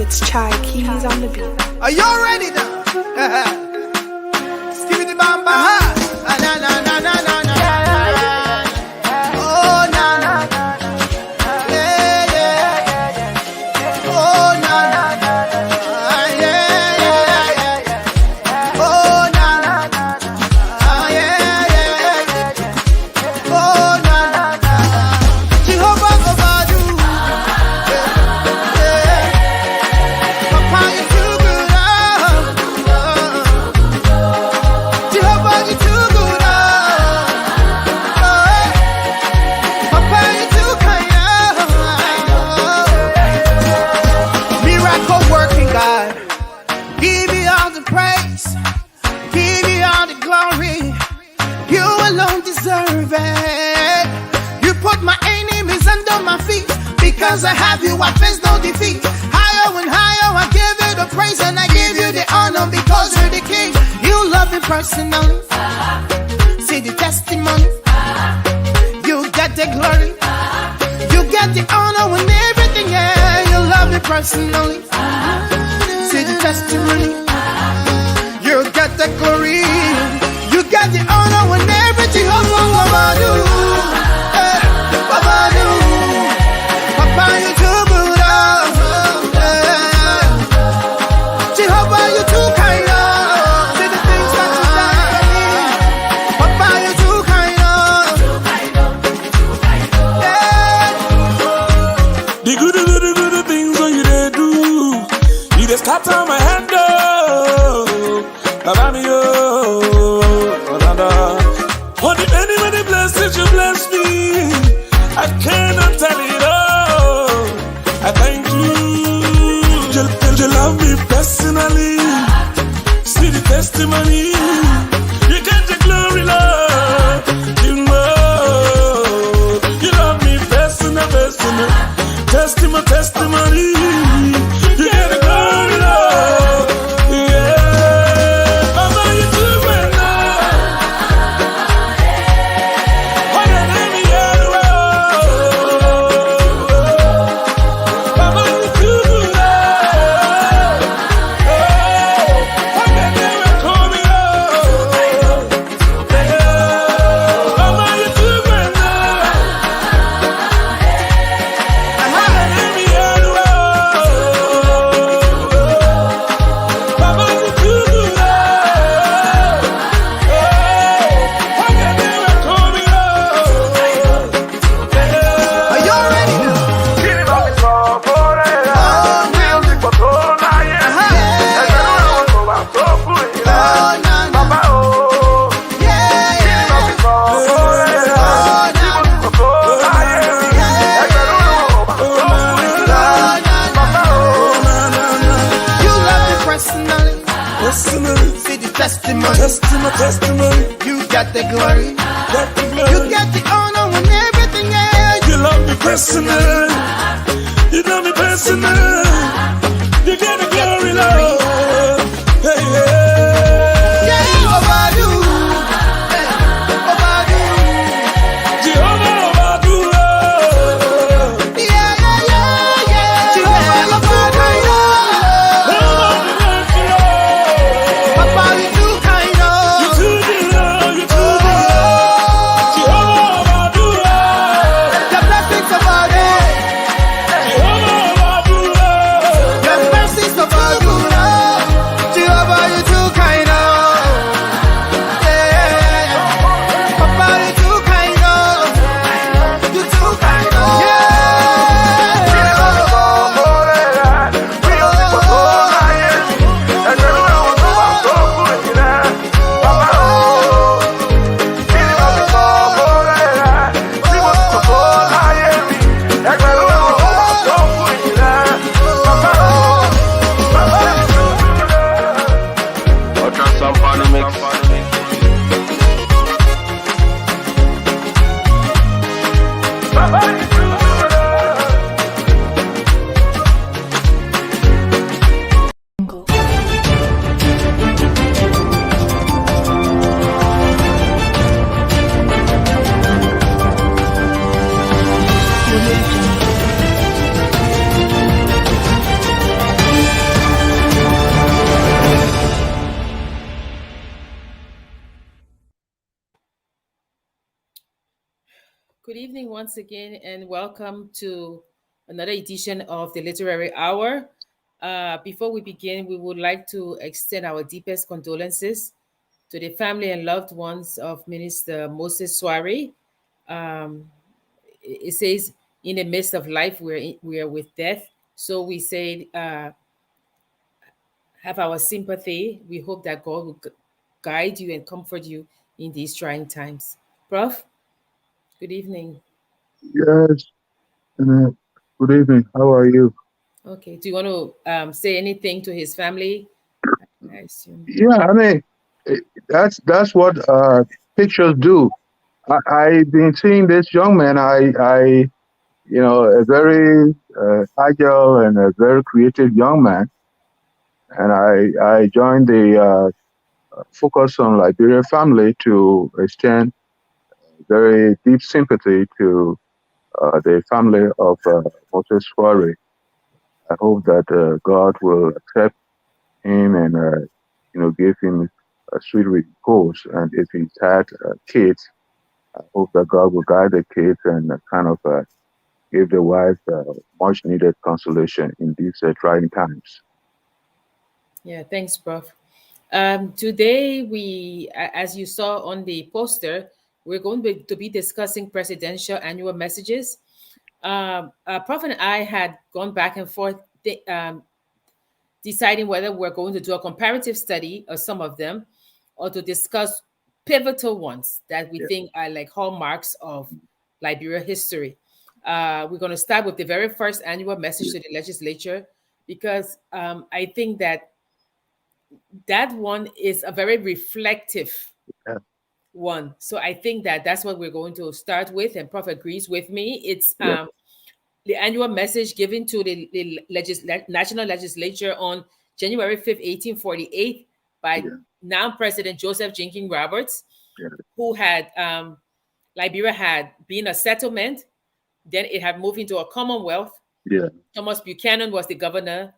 It's Chai Keys on the beat. Are y'all ready now? Skibidi bamba. Na na na na na na. Oh na na. Yeah yeah. Oh na na. Yeah yeah yeah. Oh na na. Yeah yeah. Oh na na. Jehovah Obadu. Papa, you too good. Jehovah, you too good. Papa, you too kind. Miracle working God, give me all the praise, give me all the glory. You alone deserve it. You put my enemies under my feet. Because I have you, I face no defeat. Higher and higher, I give you the praise and I give you the honor because you're the king. You love me personally. See the testimony. You get the glory. You get the honor and everything. Yeah, you love me personally. See the testimony. You get the glory. You get the honor and everything. Oh, Babadu. Babadu. Papa, you too good. Jehovah, you too kind. See the things that you done for me. Papa, you too kind. Yeah. The good things when you they do. You just scatter my hand, oh. About me, oh. For the many, many blessings you bless me, I cannot tell it all. I thank you. You love me personally. See the testimony. You get the glory, Lord. You know. You love me personal. Testimony. You get the glory, Lord. Yeah. Mama, you do it now. Oh, yeah, let me hear the word. Mama, you do it now. Oh, yeah, they will call me out. Yeah. Mama, you do it now. Let me hear the word. Mama, you do it now. Oh, yeah, they will call me out. Are y'all ready now? You love me personally. See the testimony. You get the glory. You get the honor and everything. Yeah. You love me personal. You love me personal. You get the glory, Lord. Hey, yeah. Yeah, Obadu. Obadu. Jehovah Obadu. Yeah. Jehovah Obadu. Papa, you too kind. You too good. Jehovah Obadu. The blessings of our day. Jehovah Obadu. Good evening once again, and welcome to another edition of the Literary Hour. Before we begin, we would like to extend our deepest condolences to the family and loved ones of Minister Moses Soare. Um, it says, in the midst of life, we are with death. So we say, have our sympathy. We hope that God will guide you and comfort you in these trying times. Prof, good evening. Yes, uh, good evening. How are you? Okay. Do you want to say anything to his family? I assume. Yeah, eh, that's what pictures do. I've been seeing this young man. A very agile and a very creative young man, and I joined the Focus on Liberia family to extend very deep sympathy to the family of Moses Soare. I hope that God will accept him and give him a sweet repose. And if he's had kids, I hope that God will guide the kids and give the wife much needed consolation in these trying times. Yeah. Thanks, Prof. Today, as you saw on the poster, we're going to be discussing presidential annual messages. Prof and I had gone back and forth deciding whether we're going to do a comparative study of some of them or to discuss pivotal ones that we think are like hallmarks of Liberia history. We're going to start with the very first annual message to the legislature because I think that one is a very reflective Yeah. one. So I think that's what we're going to start with, and Prof agrees with me. It's Yeah. the annual message given to the National Legislature on January 5th, 1848, by Yeah. now President Joseph Jenkins Roberts, Yeah. who had Liberia had been a settlement, then it had moved into a commonwealth. Yeah. Thomas Buchanan was the governor,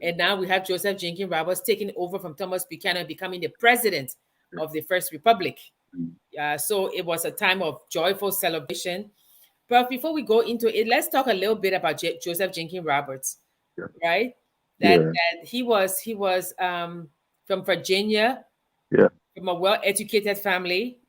and now we have Joseph Jenkins Roberts taking over from Thomas Buchanan, becoming the president of the First Republic. So it was a time of joyful celebration. But before we go into it, let's talk a little bit about Joseph Jenkins Roberts, Yeah. right? Yeah. That he was from Virginia, Yeah. from a well-educated family.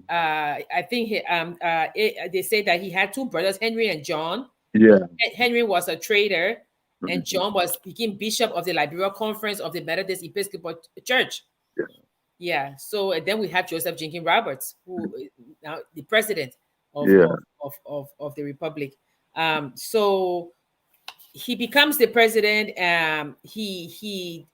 I think they say that he had two brothers, Henry and John. Yeah. Henry was a trader, and Mhm. John became bishop of the Liberia Conference of the Methodist Episcopal Church. Yeah. Yeah. So and then we have Joseph Jenkins Roberts, who is now the president of Yeah. of the Republic. So he becomes the president. He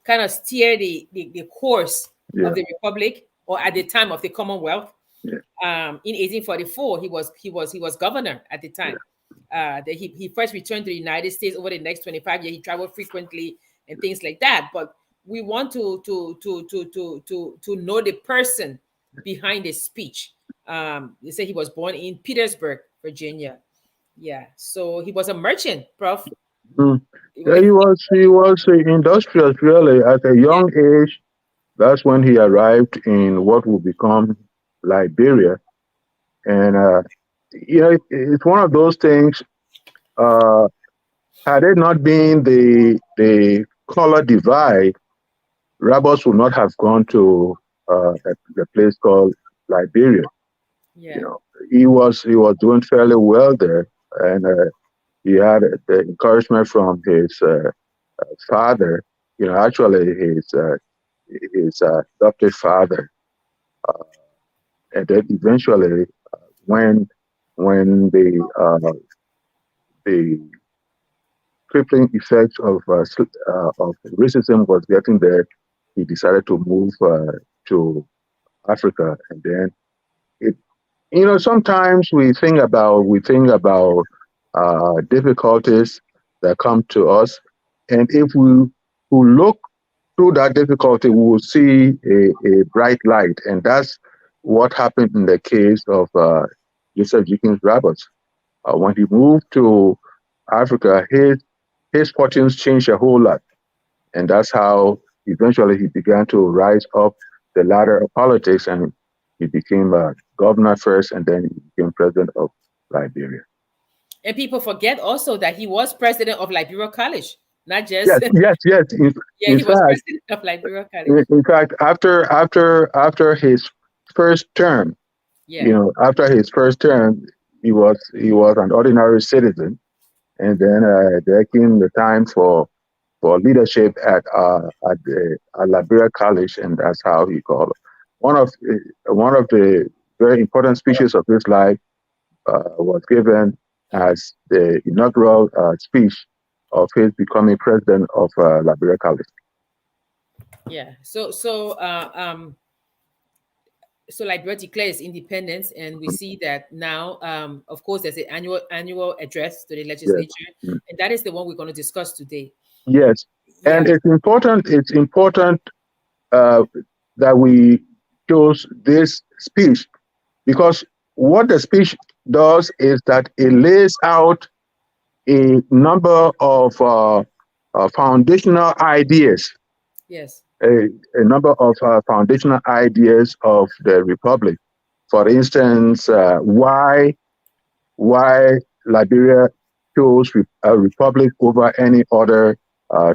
kind of steered the course Yeah. of the Republic, or at the time of the Commonwealth. Yeah. In 1844, he was governor at the time. That he first returned to the United States. Over the next 25 years, he traveled frequently and things like that. But we want to know the person behind the speech. They say he was born in Petersburg, Virginia. Yeah, so he was a merchant, Prof. Mm. Yeah, he was industrious really at a young age. That's when he arrived in what would become Liberia. And, it's one of those things. Uh, Had it not been the color divide, Roberts would not have gone to a place called Liberia. Yeah. He was doing fairly well there, and he had the encouragement from his father. Actually his adopted father, and then eventually when the crippling effects of racism was getting there, he decided to move to Africa, and then it. Sometimes we think about difficulties that come to us, and if we who look through that difficulty, we will see a bright light, and that's what happened in the case of Joseph Jenkins Roberts. When he moved to Africa, his fortunes changed a whole lot, and that's how eventually he began to rise up the ladder of politics, and he became a governor first, and then he became president of Liberia. And people forget also that he was president of Liberia College, not just Yes. yeah, he was president of Liberia College. In fact, after his first term, Yeah. after his first term, he was an ordinary citizen, and then there came the time for leadership at Liberia College, and that's how he called it. One of the very important speeches of his life was given as the inaugural speech of his becoming president of Liberia College. Yeah. So Liberia declares independence, and we see that now. Of course, there's an annual address to the legislature, Yes. and that is the one we're going to discuss today. Yes, Yeah. and it's important. It's important that we chose this speech, because what the speech does is that it lays out a number of foundational ideas. Yes. A number of foundational ideas of the republic. For instance, why Liberia chose a republic over any other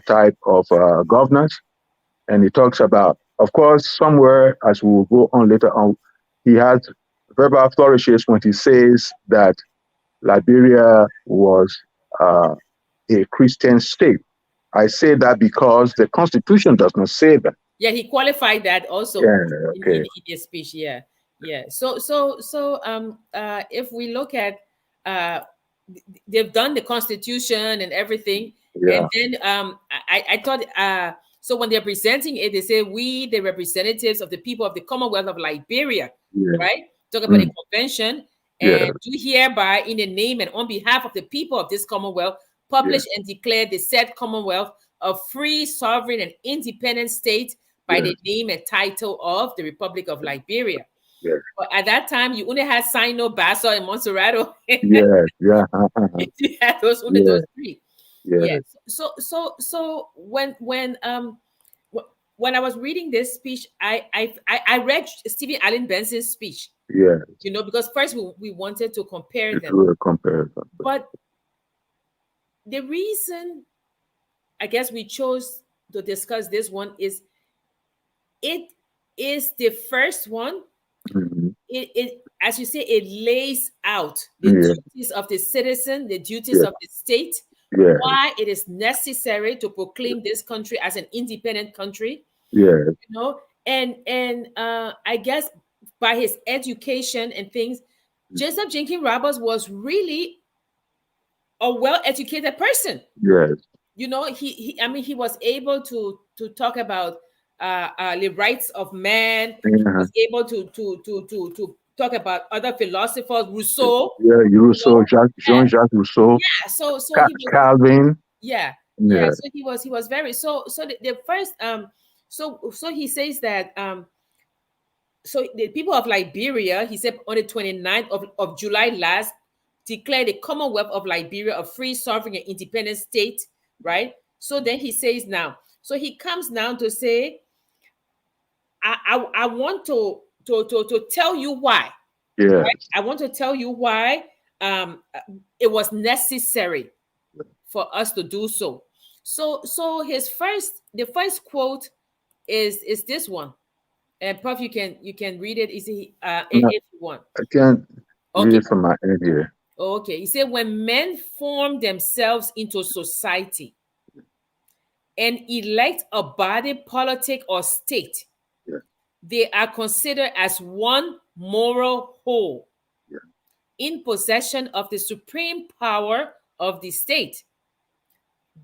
type of governance. And he talks about, of course, somewhere, as we will go on later on, he has verbal flourishes when he says that Liberia was a Christian state. I say that because the Constitution does not say that. Yeah, he qualified that also in his speech. Yeah. So if we look at they've done the Constitution and everything, and then I thought so when they're presenting it, they say we, the representatives of the people of the Commonwealth of Liberia, right? Talk about a convention, and do hereby, in the name and on behalf of the people of this Commonwealth, publish and declare the said Commonwealth a free, sovereign, and independent state by the name and title of the Republic of Liberia. But at that time, you only had Sino, Basso, and Montserrato. You had those three. So when I was reading this speech, I read Stephen Allen Benson's speech. Because first we wanted to compare them. But the reason I guess we chose to discuss this one is it is the first one. It as you say, it lays out the duties of the citizen, the duties of the state, why it is necessary to proclaim this country as an independent country. And I guess by his education and things, Joseph Jenkins Roberts was really a well-educated person. He was able to talk about the rights of man. He was able to talk about other philosophers, Rousseau. Rousseau, Jean-Jacques Rousseau. So Calvin. So he was very so the first so he says that so the people of Liberia, he said on the 29th of July last, declared the Commonwealth of Liberia a free, sovereign, and independent state, right? So then he says now, so he comes now to say, I want to tell you why. Right? I want to tell you why it was necessary for us to do so. So the first quote is this one. And Prof, you can read it. Is he if you want? I can't read it from my end here. Okay. He said, when men form themselves into society and elect a body politic or state, they are considered as one moral whole in possession of the supreme power of the state.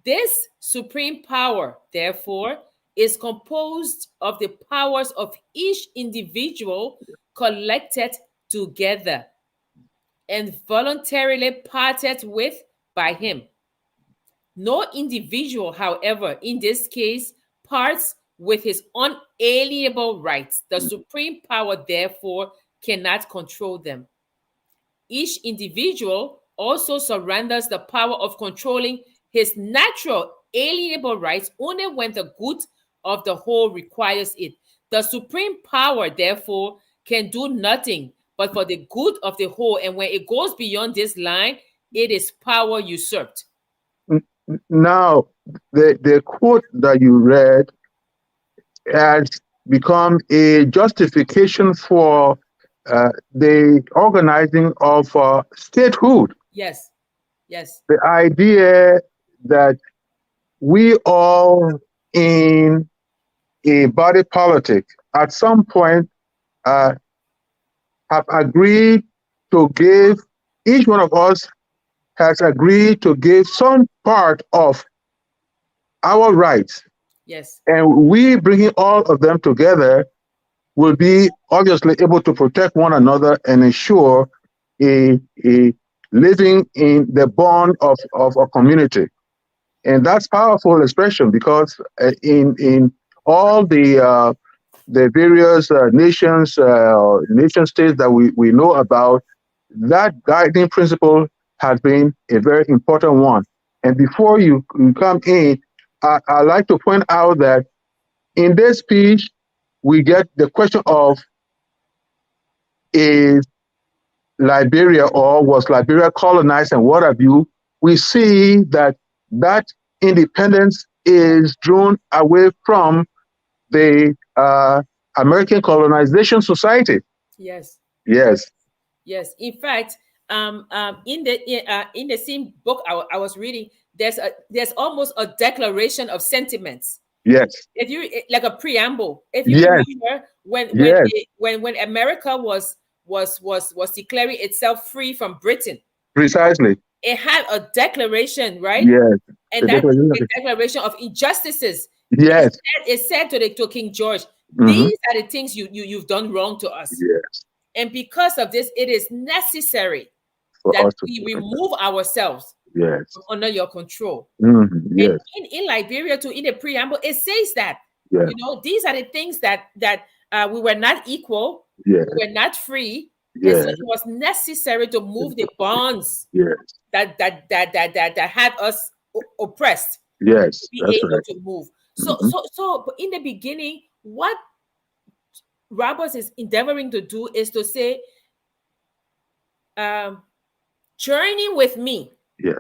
This supreme power, therefore, is composed of the powers of each individual collected together and voluntarily parted with by him. No individual, however, in this case, parts with his unalienable rights. The supreme power, therefore, cannot control them. Each individual also surrenders the power of controlling his natural alienable rights only when the good of the whole requires it. The supreme power, therefore, can do nothing but for the good of the whole. And when it goes beyond this line, it is power usurped. Now, the quote that you read has become a justification for the organizing of statehood. Yes. Yes. The idea that we all in a body politic at some point have agreed to give, each one of us has agreed to give some part of our rights. Yes. And we bringing all of them together will be obviously able to protect one another and ensure a living in the bond of a community. And that's powerful expression, because in all the various nation states that we know about, that guiding principle has been a very important one. And before you come in, I'd like to point out that in this speech, we get the question of, is Liberia, or was Liberia colonized, and what have you? We see that independence is drawn away from the American colonization society. Yes. Yes. Yes. In fact, in the same book I was reading, there's almost a declaration of sentiments. Yes. If you like a preamble, if you Yes. remember Yes. when America was declaring itself free from Britain, Precisely. it had a declaration, right? Yes. And that declaration of injustices. Yes. It said to King George, Mhm. these are the things you've done wrong to us. Yes. And because of this, it is necessary For that us to we protect remove ourselves Yes. from under your control. Mhm. Yes. And in Liberia too, in the preamble, it says that, Yes. you know, these are the things that we were not equal, Yes. we were not free. Yes. And so it was necessary to move the bonds Yes. that had us oppressed. Yes. Be That's able right. to move. Mhm. So in the beginning, what Roberts is endeavoring to do is to say, journey with me. Yes.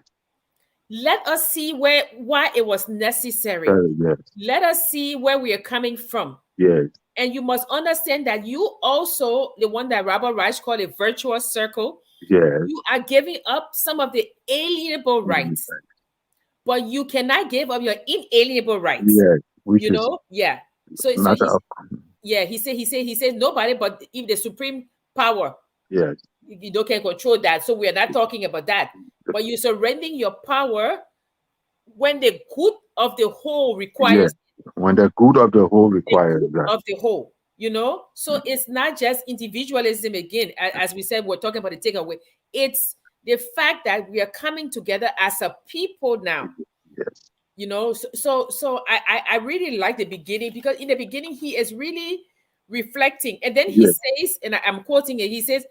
Let us see why it was necessary. Yes. Let us see where we are coming from. Yes. And you must understand that you also, the one that Robert Reich called a virtuous circle, Yes. you are giving up some of the alienable rights, but you cannot give up your inalienable rights. Yes. You know, yeah. So he said nobody but if the supreme power, yes, you don't can control that. So we are not talking about that. But you're surrendering your power when the good of the whole requires. Yes. When the good of the whole requires that. Of the whole, you know. So it's not just individualism again, as we said, we're talking about the takeaway. It's the fact that we are coming together as a people now. Yes. You know, so I really like the beginning, because in the beginning he is really reflecting, and then he says, and I'm quoting it, he says,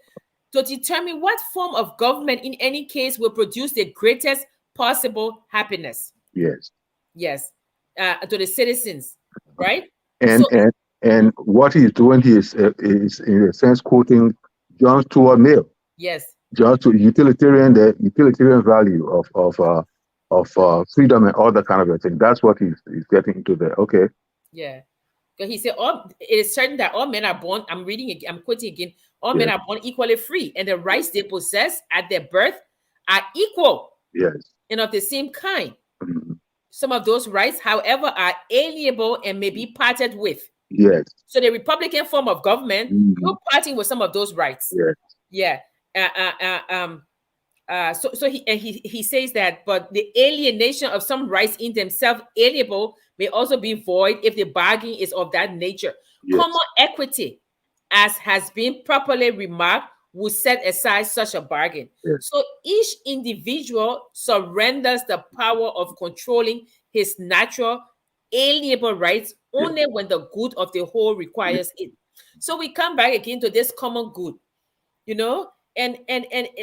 to determine what form of government in any case will produce the greatest possible happiness. Yes. Yes. To the citizens, right? And what he's doing, is in a sense quoting John Stuart Mill. Yes. Just to the utilitarian value of freedom and all that kind of a thing. That's what he's getting into there. Okay. Yeah. Because he said, it is certain that all men are born, I'm quoting again, all men are born equally free, and the rights they possess at their birth are equal. Yes. And of the same kind. Mm-hmm. Some of those rights, however, are alienable and may be parted with. Yes. So the Republican form of government, you're parting with some of those rights. Yes. Yeah. So he says that, but the alienation of some rights in themselves alienable may also be void if the bargain is of that nature. Yes. Common equity, as has been properly remarked, will set aside such a bargain. Yes. So each individual surrenders the power of controlling his natural alienable rights only when the good of the whole requires it. So we come back again to this common good, you know, and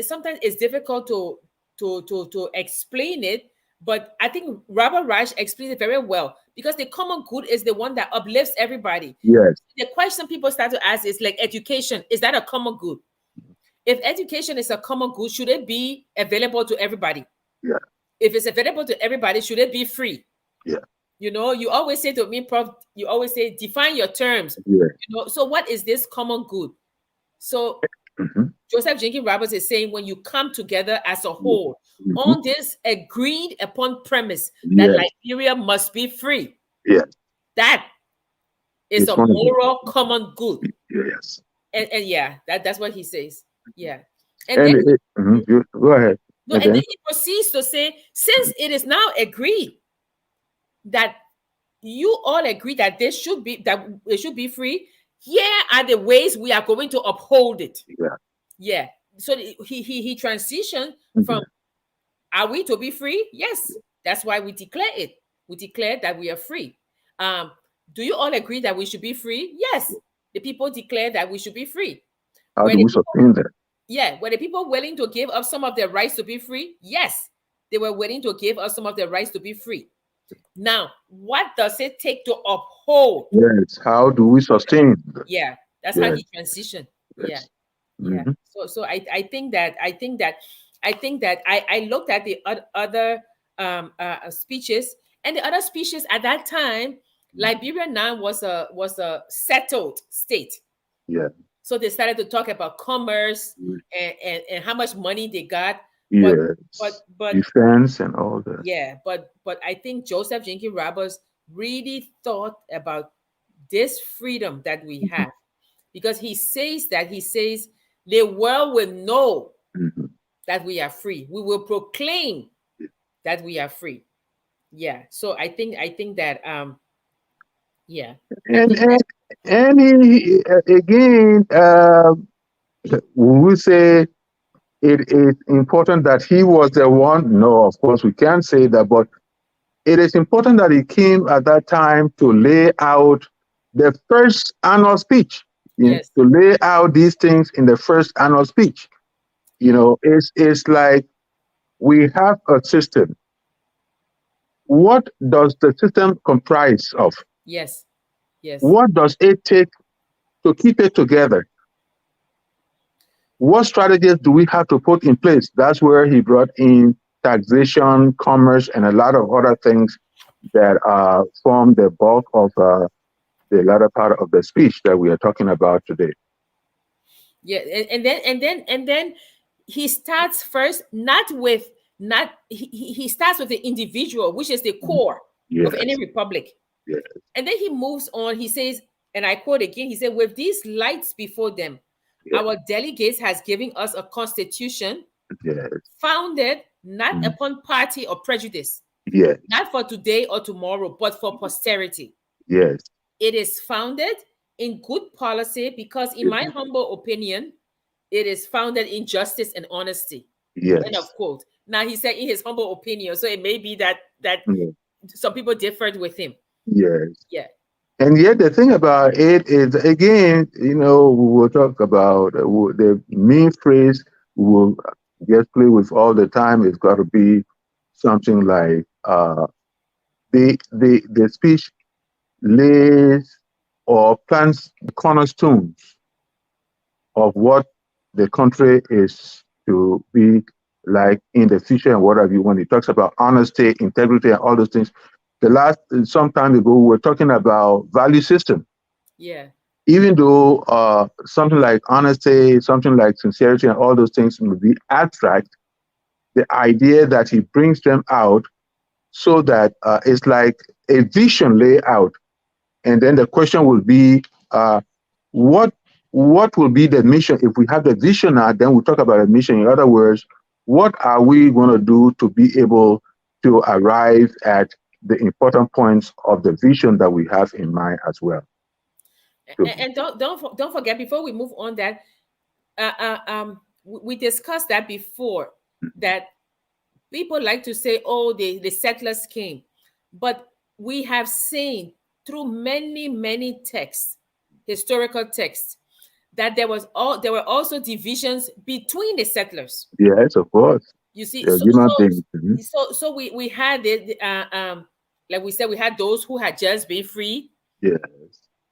sometimes it's difficult to explain it, But I think Robert Reich explains it very well, because the common good is the one that uplifts everybody. Yes. The question people start to ask is like, education, is that a common good? If education is a common good, should it be available to everybody? Yeah. If it's available to everybody, should it be free? Yeah. You know, you always say to me, Prof, you always say, define your terms. Yeah. You know, so what is this common good? So Joseph Jenkins Roberts is saying, when you come together as a whole on this agreed upon premise that Liberia must be free, that is a moral common good. Yes. And yeah, that's what he says. Yeah. And then, go ahead. No, and then he proceeds to say, since it is now agreed that you all agree that it should be free, here are the ways we are going to uphold it. Yeah. So he transitioned from, are we to be free? Yes. That's why we declare it. We declare that we are free. Do you all agree that we should be free? Yes. The people declare that we should be free. How do we sustain that? Yeah. Were the people willing to give up some of their rights to be free? Yes. They were willing to give up some of their rights to be free. Now, what does it take to uphold? Yes. How do we sustain? Yeah. That's how he transitioned. Yeah. Yeah. So I think that I looked at the other speeches, and the other speeches at that time, Liberia now was a settled state. Yeah. So they started to talk about commerce and how much money they got. Yes. But defense and all that. Yeah, but I think Joseph Jenkins Roberts really thought about this freedom that we have, because he says the world will know that we are free. We will proclaim that we are free. Yeah. So I think that yeah. And he, again, we will say it is important that he was the one. No, of course we can't say that, but it is important that he came at that time to lay out the first annual speech. To lay out these things in the first annual speech. You know, it's like we have a system. What does the system comprise of? Yes. What does it take to keep it together? What strategies do we have to put in place? That's where he brought in taxation, commerce, and a lot of other things that form the bulk of the latter part of the speech that we are talking about today. Yeah, and then he starts first he starts with the individual, which is the core of any republic. Yes. And then he moves on. He says, and I quote again, he said, with these lights before them, our delegates has given us a constitution founded not upon party or prejudice, not for today or tomorrow, but for posterity. Yes. It is founded in good policy because, in my humble opinion, it is founded in justice and honesty. Yes. End of quote. Now, he said in his humble opinion, so it may be that some people differed with him. Yes. Yeah. And yet the thing about it is, again, you know, we will talk about the main phrase we will just play with all the time. It's got to be something like the speech lays or plants the cornerstones of what the country is to be like in the future and whatever you want. He talks about honesty, integrity, and all those things. Some time ago, we were talking about value system. Yeah. Even though something like honesty, something like sincerity, and all those things will be abstract, the idea that he brings them out so that it's like a vision layout. And then the question will be, what will be the mission? If we have the vision now, then we'll talk about a mission. In other words, what are we going to do to be able to arrive at the important points of the vision that we have in mind as well? And don't forget, before we move on, that we discussed that before, that people like to say, oh, the settlers came, but we have seen through many texts, historical texts, that there were also divisions between the settlers. Yes, of course. You see, Yeah, human beings. Mhm. so we had it. Like we said, we had those who had just been free, Yes.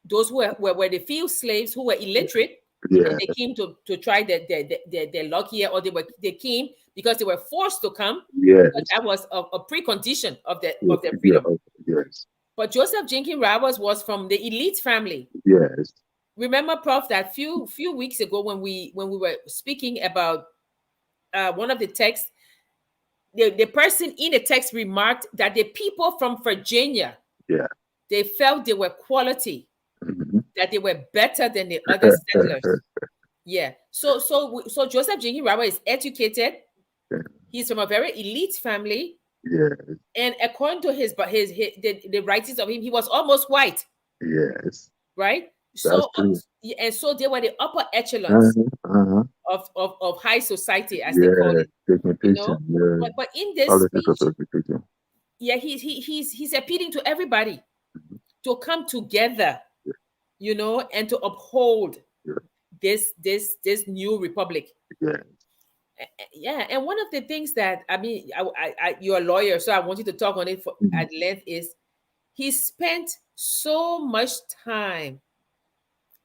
those who were the few slaves who were illiterate, and Yeah. they came to try their luck here, or they came because they were forced to come. Yes. But that was a precondition of their Yeah. freedom. Yes. But Joseph Jenkins Roberts was from the elite family. Yes. Remember, Prof, that few weeks ago when we were speaking about one of the texts, the person in the text remarked that the people from Virginia, Yeah. they felt they were quality, Mhm. that they were better than the other settlers. Yeah. So Joseph Jenkins Roberts is educated. He's from a very elite family. Yes. And according to the writings of him, he was almost white. Yes. Right? That's So true. and so they were the upper echelons Uh-huh. of high society, as they call Yeah. it. You know, Segmentation. Yeah. but in this Politics of speech, segmentation. yeah, he's appealing to everybody to come together, you know, and to uphold this new republic. Yeah. Yeah, and one of the things that I mean, you're a lawyer, so I want you to talk on it at length. Is he spent so much time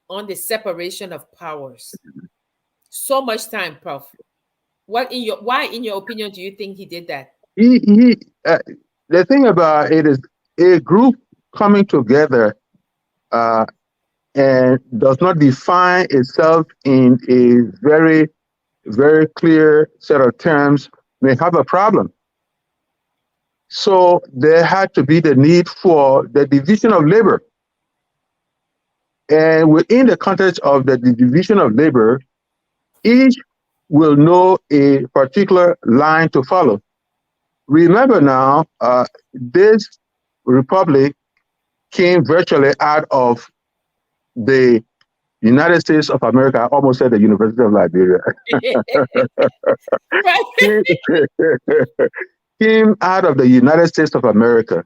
on the separation of powers? So much time, Prof. Why, in your opinion, do you think he did that? The thing about it is a group coming together and does not define itself in a very, very clear set of terms may have a problem. So there had to be the need for the division of labor. And within the context of the division of labor, each will know a particular line to follow. Remember now, this republic came virtually out of the United States of America. I almost said the University of Liberia. Came out of the United States of America.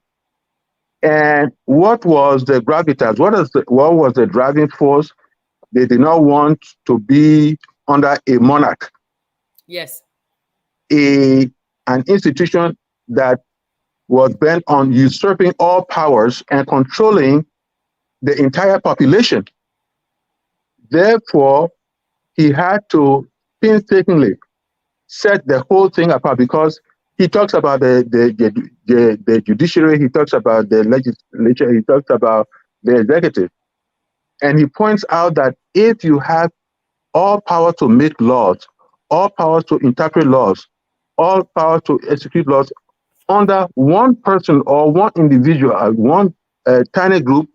And what was the gravitas? What was the driving force? They did not want to be under a monarch. Yes. An institution that was bent on usurping all powers and controlling the entire population. Therefore, he had to painstakingly set the whole thing apart, because he talks about the judiciary, he talks about the legislature, he talks about the executive. And he points out that if you have all power to make laws, all power to interpret laws, all power to execute laws under one person or one individual, one tiny group,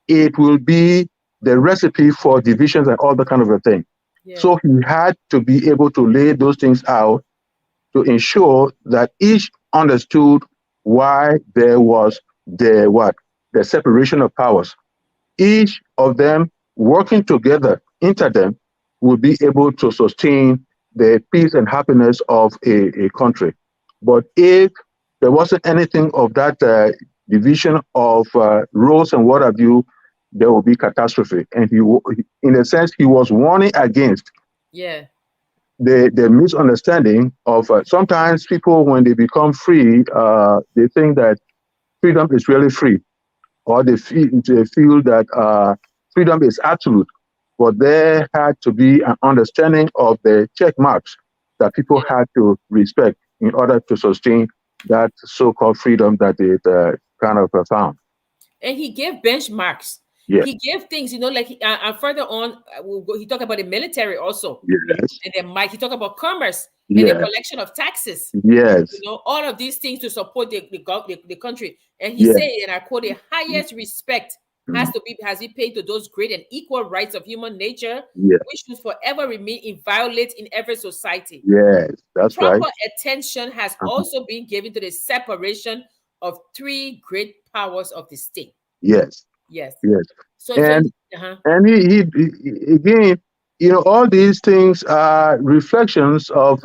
it will be the recipe for divisions and all that kind of a thing. Yeah. So he had to be able to lay those things out to ensure that each understood why there was the separation of powers. Each of them working together, them, would be able to sustain the peace and happiness of a country. But if there wasn't anything of that division of roles and what have you, there will be catastrophe. And he, in a sense, he was warning against the misunderstanding of sometimes people, when they become free, they think that freedom is really free, or they feel that freedom is absolute. But there had to be an understanding of the check marks that people had to respect in order to sustain that so-called freedom that they kind of found. And he gave benchmarks. Yes. He gave things, you know, like further on, he talked about the military also. Yes. And then he talked about commerce and the collection of taxes. Yes. You know, all of these things to support the country. And he said, and I quote, the highest respect has to be paid to those great and equal rights of human nature, which should forever remain inviolate in every society. Yes, that's right. Proper attention has also been given to the separation of three great powers of the state. Yes. Yes. Yes. So and he again, you know, all these things are reflections of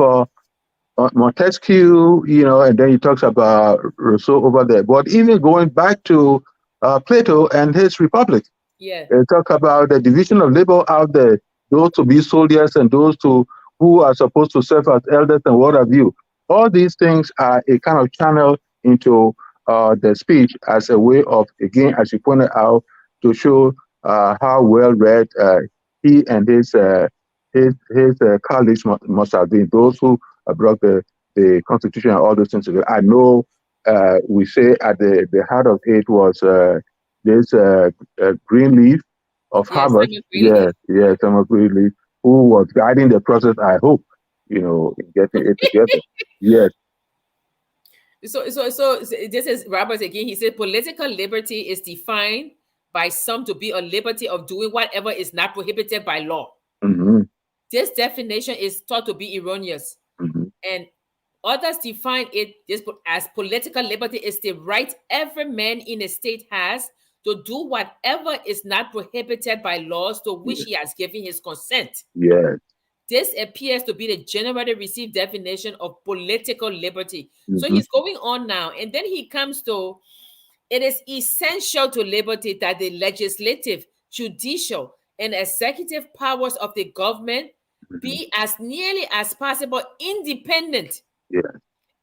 Montesquieu, you know, and then he talks about Rousseau over there. But even going back to Plato and his Republic, they talk about the division of labor out there, those to be soldiers and those who are supposed to serve as elders and what have you. all these things are a kind of channel into the speech as a way of, again, as you pointed out, to show how well read he and his colleagues must have been. Those who brought the Constitution and all those things together. I know we say at the heart of it was this Greenleaf of Harvard. Yes, Samuel Greenleaf, who was guiding the process, I hope, in getting it together. Yes. So this is Roberts again. He said political liberty is defined by some to be a liberty of doing whatever is not prohibited by law. Mm-hmm. This definition is thought to be erroneous, and others define it as political liberty is the right every man in a state has to do whatever is not prohibited by laws to which he has given his consent. Yes. This appears to be the generally received definition of political liberty. So he's going on now, and then he comes to, it is essential to liberty that the legislative, judicial, and executive powers of the government be as nearly as possible independent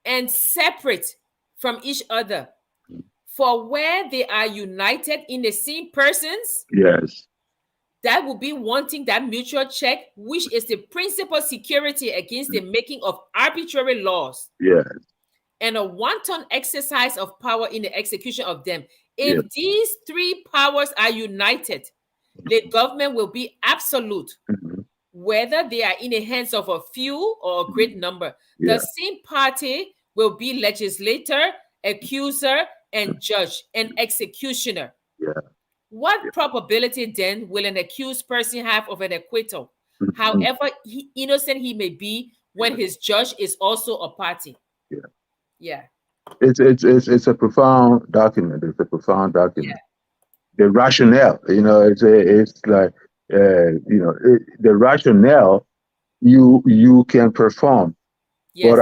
and separate from each other. For where they are united in the same persons, that will be wanting that mutual check, which is the principal security against the making of arbitrary laws. And a wanton exercise of power in the execution of them. If these three powers are united, the government will be absolute, whether they are in the hands of a few or a great number. The same party will be legislator, accuser, and judge, and executioner. What probability then will an accused person have of an acquittal, however innocent he may be, when his judge is also a party? It's a profound document. It's a profound document. The rationale, it's like the rationale you can perform. But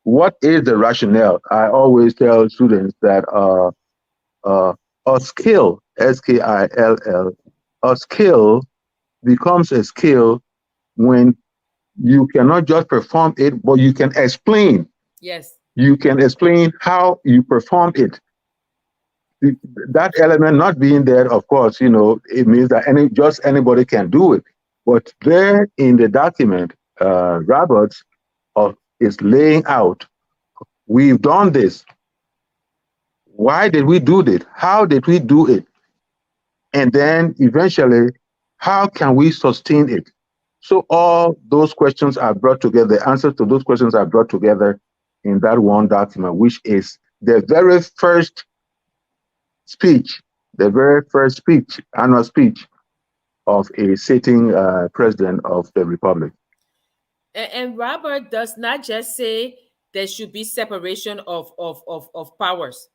what is the rationale? I always tell students that a skill, S-K-I-L-L, a skill becomes a skill when you cannot just perform it, but you can explain. You can explain how you perform it. That element not being there, of course, it means that anybody can do it. But there in the document, Roberts is laying out, we've done this. Why did we do this? How did we do it? And then eventually, how can we sustain it? So all those questions are brought together. The answers to those questions are brought together in that one document, which is the very first speech, annual speech of a sitting president of the Republic. And Robert does not just say there should be separation of powers.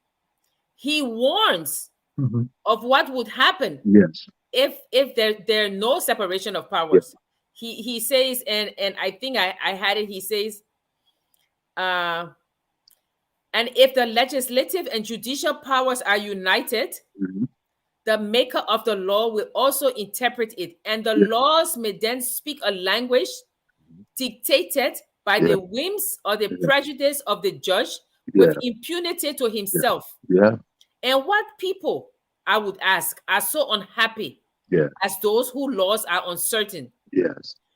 He warns of what would happen if there are no separation of powers. He says, and I think I had it, he says, and if the legislative and judicial powers are united, the maker of the law will also interpret it, and the laws may then speak a language dictated by the whims or the prejudice of the judge with impunity to himself. And what people, I would ask, are so unhappy as those whose laws are uncertain?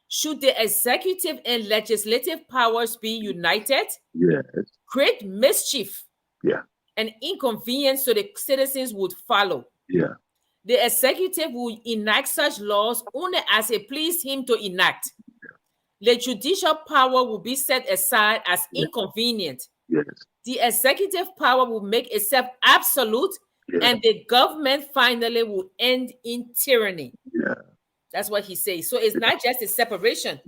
Should the executive and legislative powers be united? Great mischief and inconvenience to the citizens would follow. The executive will enact such laws only as it pleased him to enact. The judicial power will be set aside as inconvenient. The executive power will make itself absolute, and the government finally will end in tyranny. That's what he says. So it's not just a separation.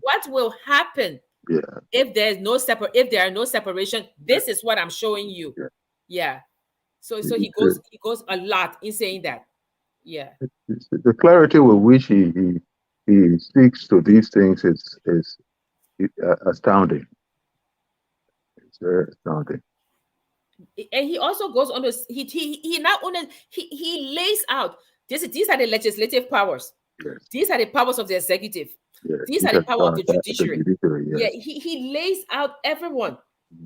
What will happen if there are no separation? This is what I'm showing you. So he goes a lot in saying that. The clarity with which he speaks to these things is astounding. It's very astounding. And he also goes on to he not only he lays out these are the legislative powers. Yes. These are the powers of the executive. Yes. These are the power of the judiciary. Yeah, he lays out everyone.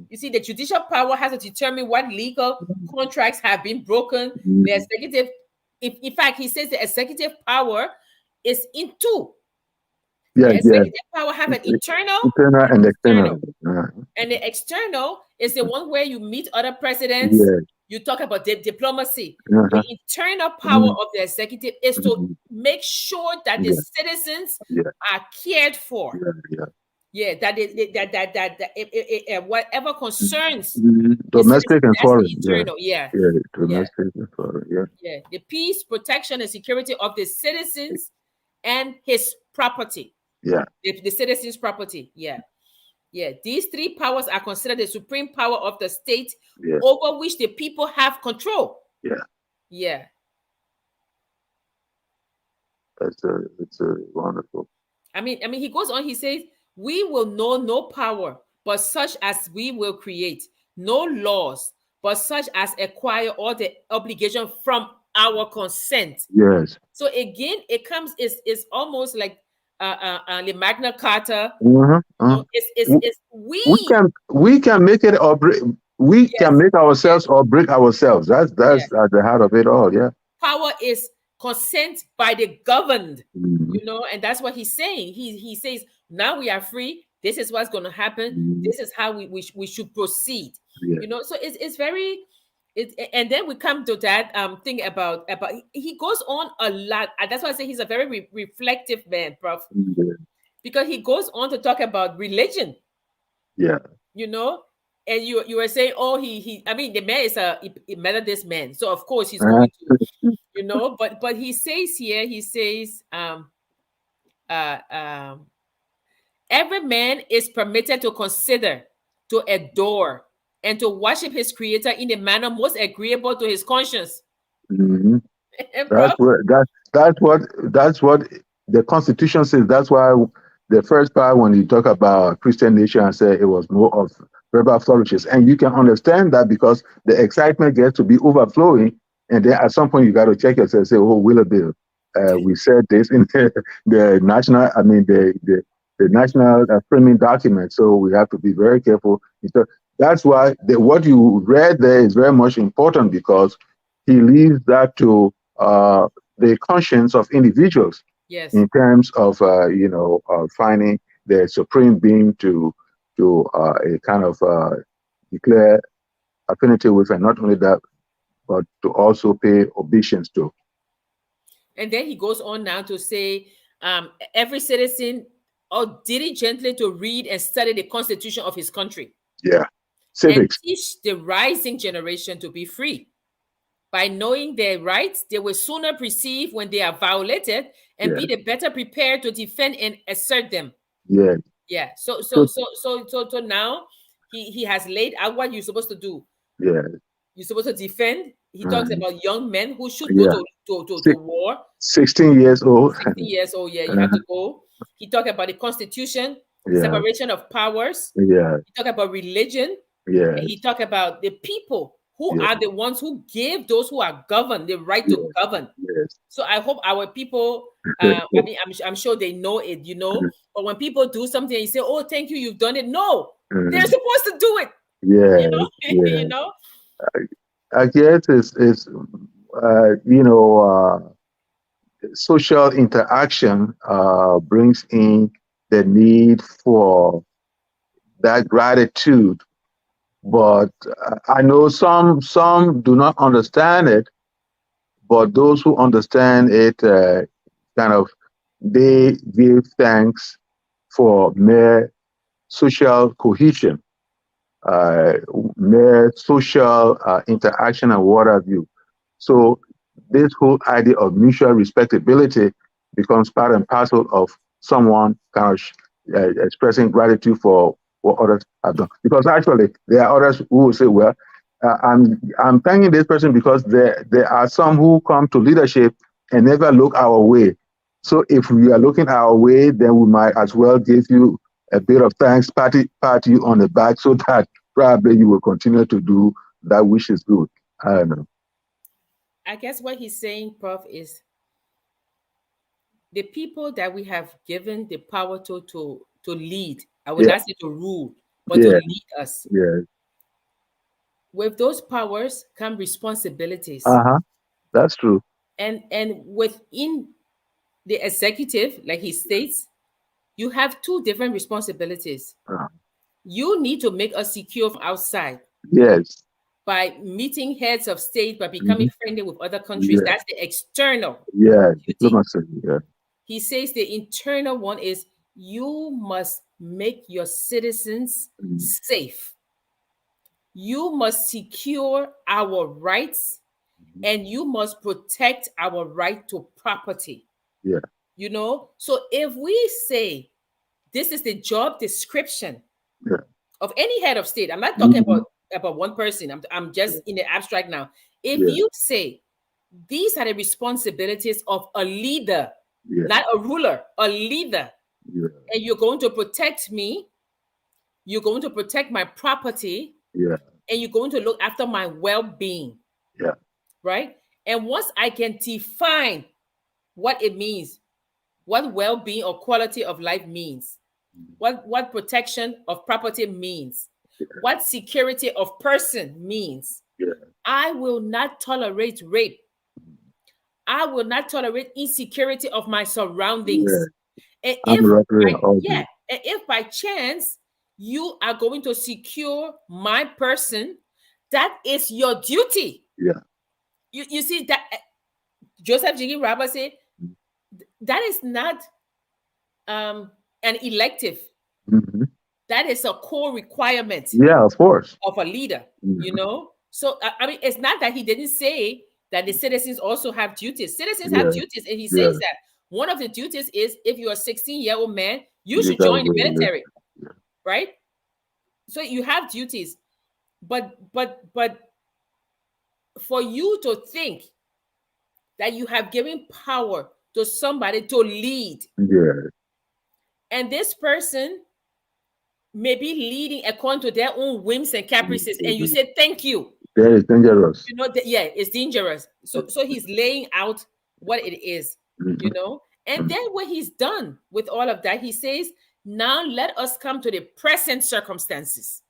You see, the judicial power has to determine what legal contracts have been broken. The executive, in fact, he says the executive power is in two. Yeah, the executive power have an internal and external. And the external is the one where you meet other presidents. Yes. You talk about diplomacy. Uh-huh. The internal power of the executive is to make sure that the citizens are cared for. Yeah, that whatever concerns domestic and foreign. internal. Domestic and foreign. Yeah, the peace, protection, and security of the citizens and his property. Yeah. The citizens' property. Yeah. These three powers are considered the supreme power of the state over which the people have control. Yeah. It's wonderful. I mean, he goes on, he says, we will know no power, but such as we will create, no laws, but such as acquire all the obligation from our consent. Yes. So again, it comes, it's almost like the Magna Carta. We can make it or break. We can make ourselves or break ourselves. That's at the heart of it all. Yeah. Power is consent by the governed. And that's what he's saying. He says now we are free. This is what's going to happen. This is how we should proceed. So it's very. And then we come to that thing about he goes on a lot. That's why I say he's a very reflective man, Prof. Because he goes on to talk about religion. Yeah. And you were saying, I mean, the man is a Methodist man, so of course he's going to, but he says here, every man is permitted to consider, to adore, and to worship his creator in a manner most agreeable to his conscience. That's what the Constitution says. That's why the first part, when you talk about Christian nation, I say it was more of verbal flourishes, and you can understand that because the excitement gets to be overflowing, and then at some point you got to check yourself and say, "Oh, Willoughby, we said this in the national. I mean the national framing document, so we have to be very careful." So that's why what you read there is very much important, because he leaves that to the conscience of individuals. Yes. In terms of finding the supreme being to a kind of declare affinity with, and not only that, but to also pay obeisance to. And then he goes on now to say, every citizen ought diligently to read and study the Constitution of his country. Yeah, civics. And teach the rising generation to be free. By knowing their rights, they will sooner perceive when they are violated and be the better prepared to defend and assert them. Yeah. So now he has laid out what you're supposed to do. Yeah. You're supposed to defend. He talks about young men who should go to war. 16 years old. 16 years old, you have to go. He talked about the Constitution, separation of powers. Yeah. He talked about religion. Yeah. And he talked about the people who are the ones who give those who are governed the right to govern. Yes. So I hope our people, I mean, I'm sure they know it, but when people do something and you say, "Oh, thank you, you've done it." No, they're supposed to do it. Yeah. I guess it's social interaction brings in the need for that gratitude. But I know some do not understand it, but those who understand it they give thanks for mere social cohesion, mere social interaction, and what have you. So this whole idea of mutual respectability becomes part and parcel of someone expressing gratitude for what others have done. Because actually, there are others who will say, "Well, I'm thanking this person because there are some who come to leadership and never look our way. So if we are looking our way, then we might as well give you a bit of thanks, pat you on the back, so that probably you will continue to do that which is good." I don't know. I guess what he's saying, Prof, is the people that we have given the power to lead, I will not say to rule, but to lead us. Yes. With those powers come responsibilities. That's true. And within the executive, like he states, you have two different responsibilities. You need to make us secure from outside. Yes. By meeting heads of state, by becoming friendly with other countries. That's the external. Diplomacy. Yeah. He says the internal one is you must make your citizens safe. You must secure our rights, and you must protect our right to property. Yeah. You know, so if we say this is the job description of any head of state, I'm not talking about one person. I'm just in the abstract now. If you say these are the responsibilities of a leader, not a ruler, a leader, and you're going to protect me, you're going to protect my property, and you're going to look after my well-being, right? And once I can define what it means, what well-being or quality of life means, what protection of property means, what security of person means, I will not tolerate rape. I will not tolerate insecurity of my surroundings. And if by chance you are going to secure my person, that is your duty. You see that Joseph Jenkins Robert said that is not an elective. That is a core requirement. Of course. Of a leader, you know. So I mean, it's not that he didn't say that the citizens also have duties. Citizens have duties, and he says that one of the duties is if you're a 16-year-old man, you should join the military, right? So you have duties, but for you to think that you have given power to somebody to lead, and this person may be leading according to their own whims and caprices, and you say thank you. That is dangerous. You know, it's dangerous. So he's laying out what it is, you know. And then when he's done with all of that, he says, now let us come to the present circumstances.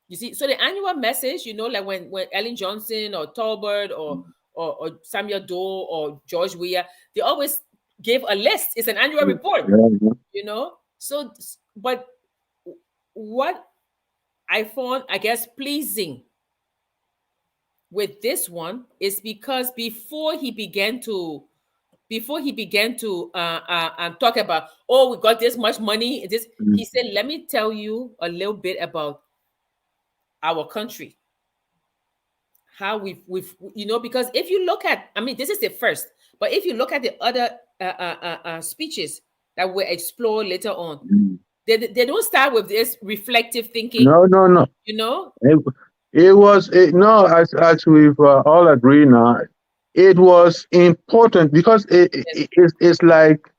You see, so the annual message, you know, like when Ellen Johnson or Tolbert or Samuel Doe or George Weah, they always give a list. It's an annual report, you know. So, but what I found, I guess, pleasing with this one is because before he began to talk about, oh, we got this much money, he said, let me tell you a little bit about our country, how we've you know, because if you look at, I mean, this is the first, but if you look at the other speeches that we'll explore later on, they don't start with this reflective thinking. No. You know, it was as we've all agreed now. It was important because it's like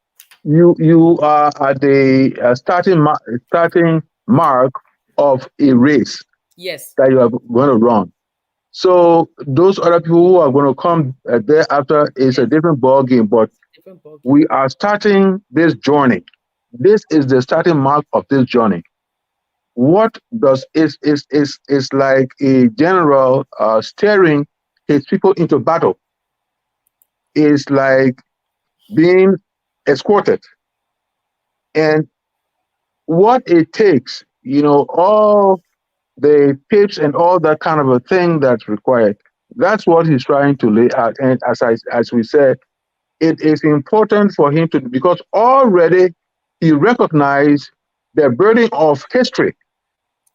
you are at the starting mark of a race. That you are going to run. So those other people who are going to come thereafter is a different ball game. But we are starting this journey. This is the starting mark of this journey. What does is like a general steering his people into battle. Is like being escorted, and what it takes, you know, all the tips and all that kind of a thing that's required. That's what he's trying to lay out. And as we said, it is important for him to, because already he recognized the burden of history,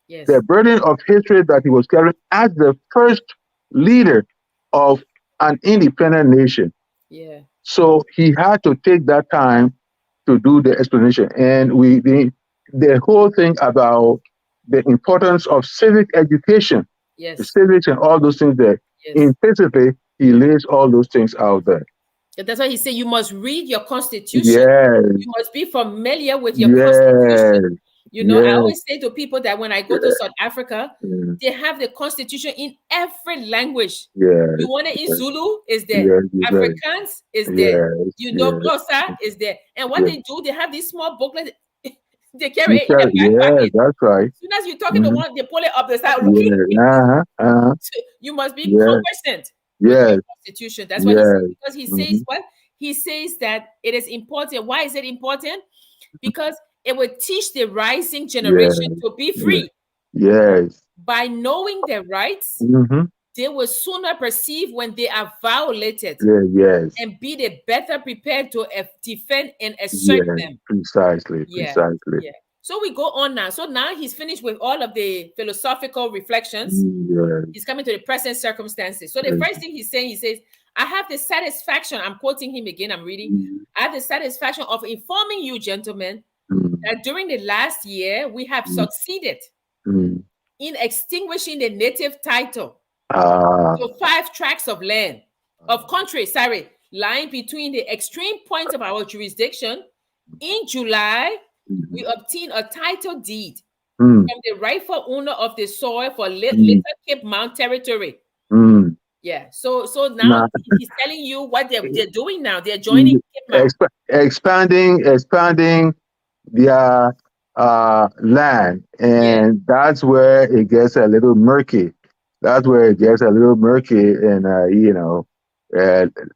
the burden of history that he was carrying as the first leader of an independent nation. So he had to take that time to do the explanation. And the whole thing about the importance of civic education, the civics and all those things there. Implicitly, he lays all those things out there. That's why he said you must read your constitution. You must be familiar with your constitution. You know, I Yes. always say to people that when I go to South Africa, Mm. they have the constitution in every language. Yes. You want it in Zulu, is there. Yes, you got it. Afrikaans is there. Yes. You know, Yes. Xhosa is there. And what Yes. they do, they have these small booklets. They carry it in Yes, a back pocket. that's right. As soon as you're talking to Mhm. one, they pull it up the side looking. Yeah. You must be Yes. conversant with Yes. the constitution. That's what he Yes. says. Because he says what? He says that it is important. Why is it important? Because it will teach the rising generation to be free. Yes. By knowing their rights, Mm-hmm. they will sooner perceive when they are violated Yes. and be the better prepared to defend and assert Yes. them. Precisely. Yeah. Precisely. Yeah. So we go on now. So now he's finished with all of the philosophical reflections. Yes. He's coming to the present circumstances. So the first thing he's saying, he says, I have the satisfaction, I'm quoting him again, I'm reading. I have the satisfaction of informing you, gentlemen, that during the last year, we have succeeded in extinguishing the native title to 5 tracts of land, of country, lying between the extreme points of our jurisdiction. In July, we obtained a title deed from the rightful owner of the soil for Little Cape Mount territory. Yeah. So now he's telling you what they're doing now. They're joining Cape Mount. Expanding their land, and that's where it gets a little murky. That's where it gets a little murky, and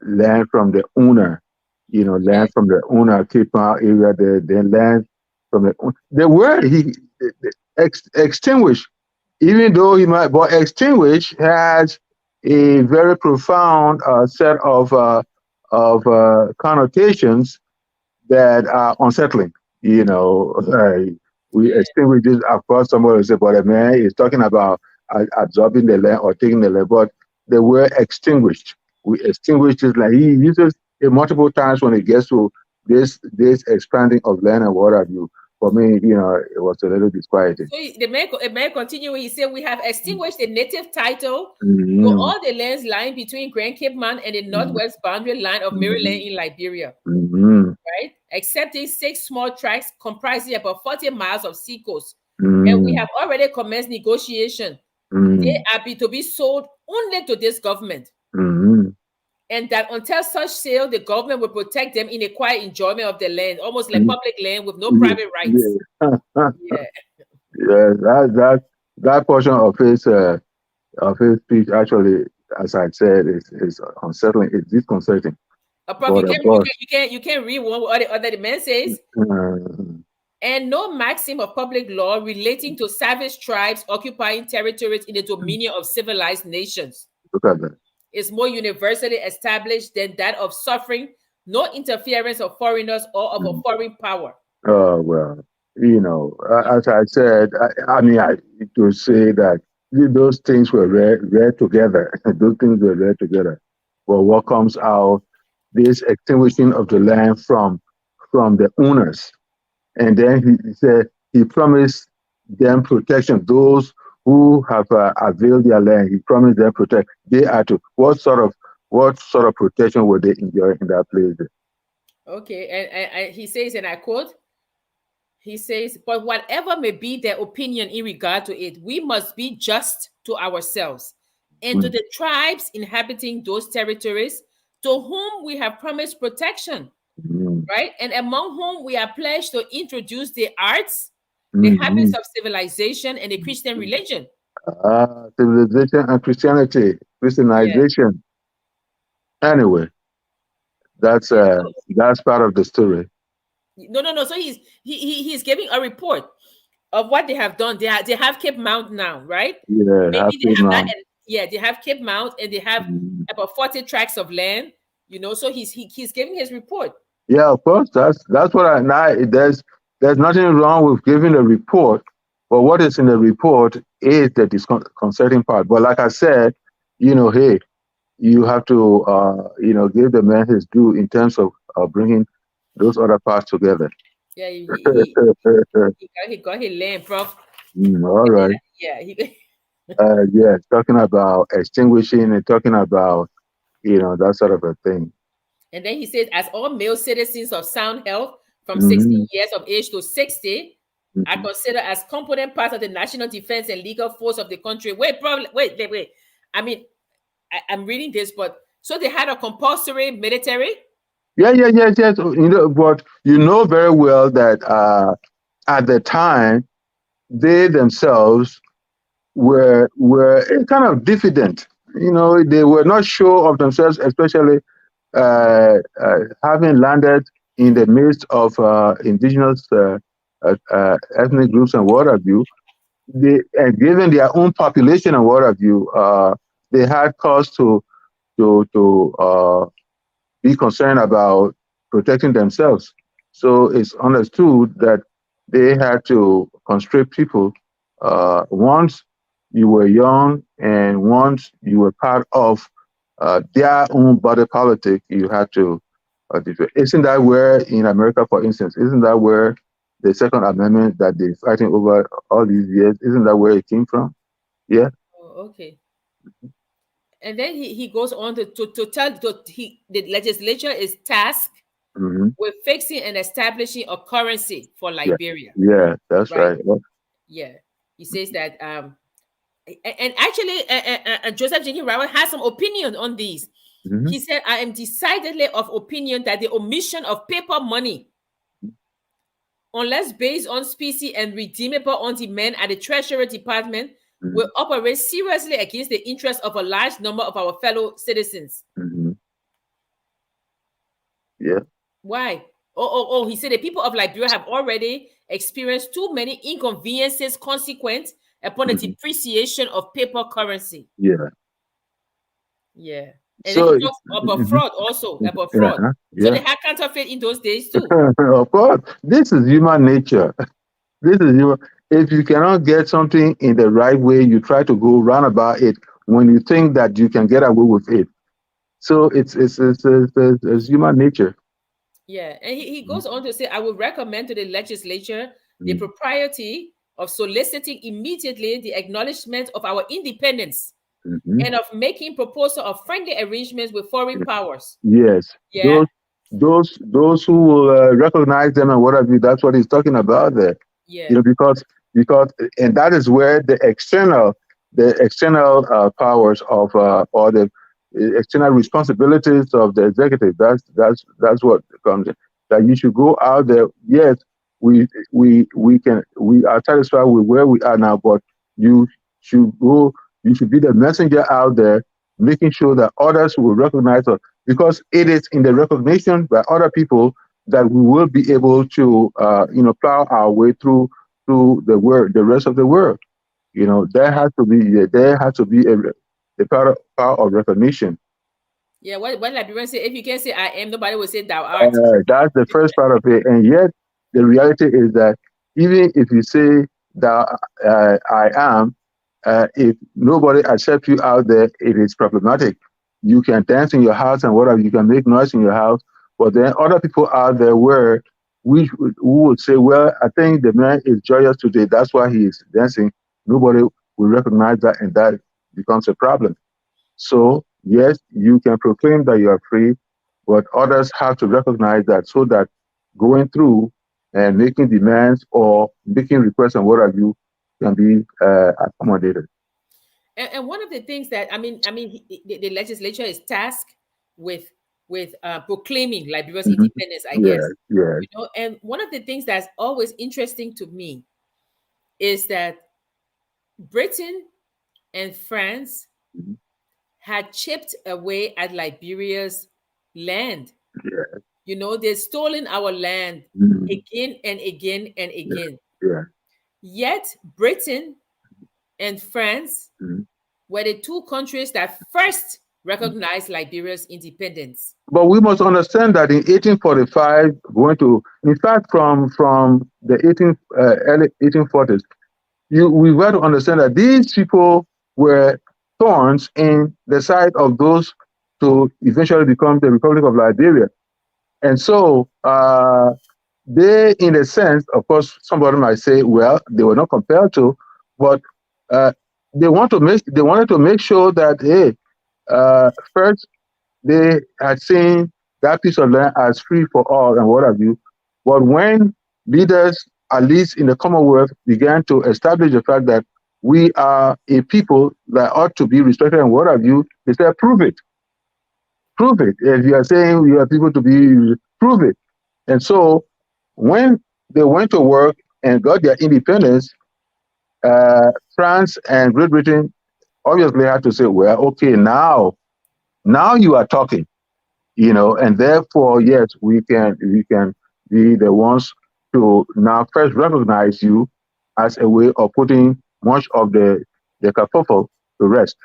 land from the owner. Land from the owner, Cape Mount area. The land from the word he extinguish, even though he might, but extinguish has a very profound set of connotations that are unsettling. We extinguish this. Of course, somebody will say, but a man is talking about absorbing the land or taking the land. But the word extinguished, we extinguish this land. He uses it multiple times when it gets to this expanding of land and what have you. For me, it was a little disquieting. So it may continue. He said, we have extinguished the native title to all the lands lying between Grand Cape Mount and the northwest boundary line of Maryland in Liberia, right? Excepting 6 small tracts comprising about 40 miles of seacoast. And we have already commenced negotiation. They are to be sold only to this government. And that until such sale, the government will protect them in a quiet enjoyment of the land, almost like public land with no private rights. That portion of his speech actually, as I said, is unsettling. It's disconcerting. Prof, you can't read what the man says. And no maxim of public law relating to savage tribes occupying territories in the dominion of civilized nations. Look at that. Is more universally established than that of suffering no interference of foreigners or of a foreign power. Oh, well, as I said, to say that those things were read together. Those things were read together. Well, what comes out, this extinguishing of the land from the owners. And then he said he promised them protection. Those who have availed their land, he promised them protection. They are to what sort of protection would they enjoy in that place? Okay, and he says, and I quote, he says, but whatever may be their opinion in regard to it, we must be just to ourselves and to the tribes inhabiting those territories to whom we have promised protection, right? And among whom we are pledged to introduce the arts, the habits of civilization, and the Christian religion. Civilization and Christianity, Christianization. Yeah. Anyway, that's part of the story. No. So he's giving a report of what they have done. They have Cape Mount now, right? Yeah, they have Cape Mount, and they have about 40 tracts of land. So he's giving his report. Yeah, of course. That's what there's nothing wrong with giving a report, but what is in the report is the disconcerting part. But like I said, hey, you have to give the man his due in terms of bringing those other parts together. Yeah, he got his land, Prof. All right. Yeah. Talking about extinguishing and talking about that sort of a thing. And then he says, as all male citizens of sound health from 16 years of age to 60, are considered as component parts of the national defense and legal force of the country. Wait. I mean, I'm reading this, but so they had a compulsory military? Yes. But you know very well that at the time, they themselves were kind of diffident. They were not sure of themselves, especially having landed in the midst of indigenous ethnic groups and what have you. And given their own population and what have you, they had cause to be concerned about protecting themselves. So it's understood that they had to constrict people. Once you were young and once you were part of their own body politic, you had to defend. Isn't that where in America, for instance, isn't that where the Second Amendment that they're fighting over all these years, isn't that where it came from? Yeah. Oh, okay. And then he goes on to tell the legislature is tasked with fixing and establishing a currency for Liberia. Yeah, that's right. Yeah. He says that and actually Joseph Jenkins has some opinion on these. He said, I am decidedly of opinion that the omission of paper money, unless based on specie and redeemable on demand at the Treasury Department, will operate seriously against the interests of a large number of our fellow citizens. Yeah. Why? Oh, he said the people of Liberia have already experienced too many inconveniences consequent upon the depreciation of paper currency. Yeah. And so then he talks about fraud also, about fraud. So they had counterfeit in those days too. Of course. This is human nature. This is human. If you cannot get something in the right way, you try to go round about it when you think that you can get away with it. So it's human nature. Yeah, and he goes on to say, I would recommend to the legislature the propriety of soliciting immediately the acknowledgement of our independence and of making proposal of friendly arrangements with foreign powers. Yes. Yeah. Those who will recognize them and whatever, that's what he's talking about there. Yeah. Because and that is where the external powers of or the external responsibilities of the executive. That's what comes in. That you should go out there. Yes, we are satisfied with where we are now, but you should go. You should be the messenger out there, making sure that others will recognize us, because it is in the recognition by other people that we will be able to plow our way through the rest of the world. There has to be a power of recognition. Yeah, what Liberians say, if you can say I am, nobody will say thou art. That's the first part of it. And yet the reality is that even if you say that I am, if nobody accepts you out there, it is problematic. You can dance in your house and whatever, you can make noise in your house, but then other people out there who would say, well, I think the man is joyous today, that's why he is dancing. Nobody will recognize that, and that becomes a problem. So, yes, you can proclaim that you are free, but others have to recognize that, so that going through and making demands or making requests and what have you can be accommodated. And one of the things that the legislature is tasked with proclaiming Liberia's independence, I guess. Yeah. And one of the things that's always interesting to me is that Britain and France had chipped away at Liberia's land. Yeah. They've stolen our land again and again and again. Yeah. Yet Britain and France were the two countries that first recognized Liberia's independence. But we must understand that in 1845, in fact, from the early 1840s, we got to understand that these people were thorns in the side of those to eventually become the Republic of Liberia. And so they, in a sense, of course, somebody might say, well, they were not compelled to, but they wanted to make sure that, hey, first, they had seen that piece of land as free for all and what have you. But when leaders at least in the Commonwealth, began to establish the fact that we are a people that ought to be respected and what have you, they said, prove it. Prove it. If you are saying we are people to be, prove it. And so when they went to work and got their independence, France and Great Britain obviously had to say, well, okay, now you are talking, and therefore, yes, we can be the ones to now first recognize you as a way of putting much of the kerfuffle to rest.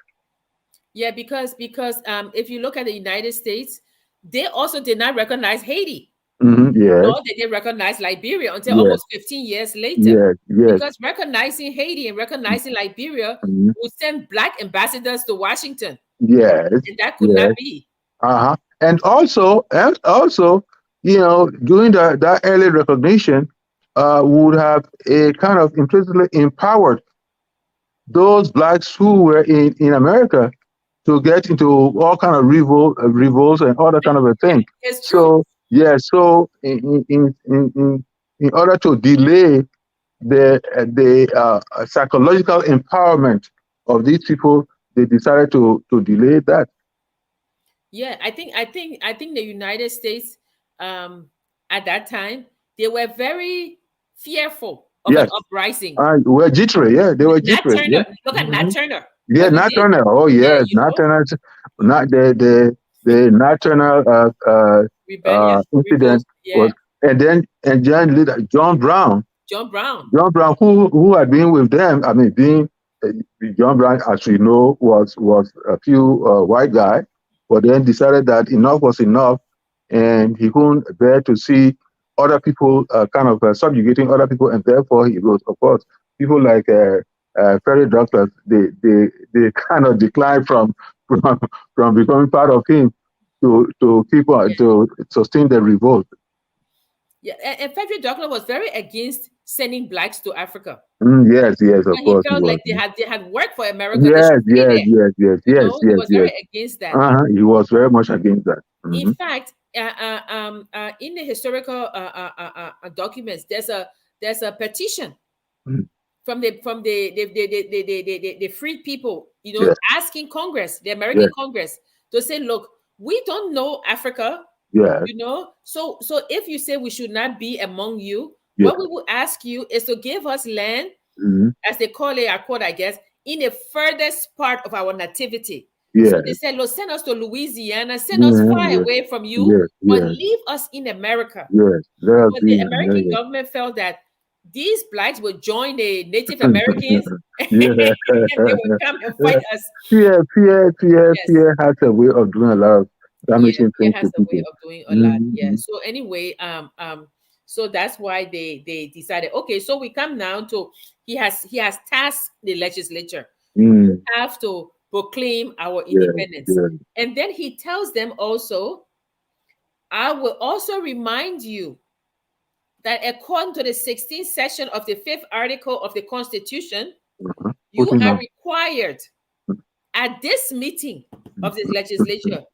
Yeah, because if you look at the United States, they also did not recognize Haiti. Yes. Nor did they recognize Liberia until almost 15 years later. Yes. Because recognizing Haiti and recognizing Liberia would send Black ambassadors to Washington. Yes. And that could not be. And also, doing that early recognition would have a kind of implicitly empowered those Blacks who were in America to get into all kind of revolts and all that kind of a thing. It's true. So in order to delay the psychological empowerment of these people, they decided to delay that. Yeah, I think the United States at that time, they were very fearful of an uprising. Were jittery, they were jittery. Yeah. Look at Nat Turner. Yeah, Nat Turner. Oh yes, Nat Turner. Not the Nat Turner incident was, and then John Brown. John Brown, who had been with them. I mean, John Brown, as we know, was a few white guy, but then decided that enough was enough, and he couldn't bear to see other people kind of subjugating other people, and therefore he goes. Of course, people like Ferry Douglas, they kind of declined from becoming part of him to keep on to sustain the revolt. Yeah, and Frederick Douglass was very against sending Blacks to Africa. Yes, of course. He felt like they had worked for America. Yes. He was very against that. He was very much against that. In fact, in the historical documents, there's a petition from the freed people, asking Congress, the American Congress, to say, look, we don't know Africa. Yeah. So if you say we should not be among you, what we will ask you is to give us land, as they call it, I guess, in the furthest part of our nativity. Yeah. So they said, look, send us to Louisiana, send us far away from you, but leave us in America. Yes. But the American government felt that these Blacks would join the Native Americans and they would come and fight us. Fear has a way of doing a lot of damaging things to people. Way of doing a lot. Yeah. So anyway, so that's why they decided, okay, so we come now to he has tasked the legislature. We have to proclaim our independence. And then he tells them also, I will also remind you that according to the 16th section of the 5th article of the Constitution, you are required at this meeting of the legislature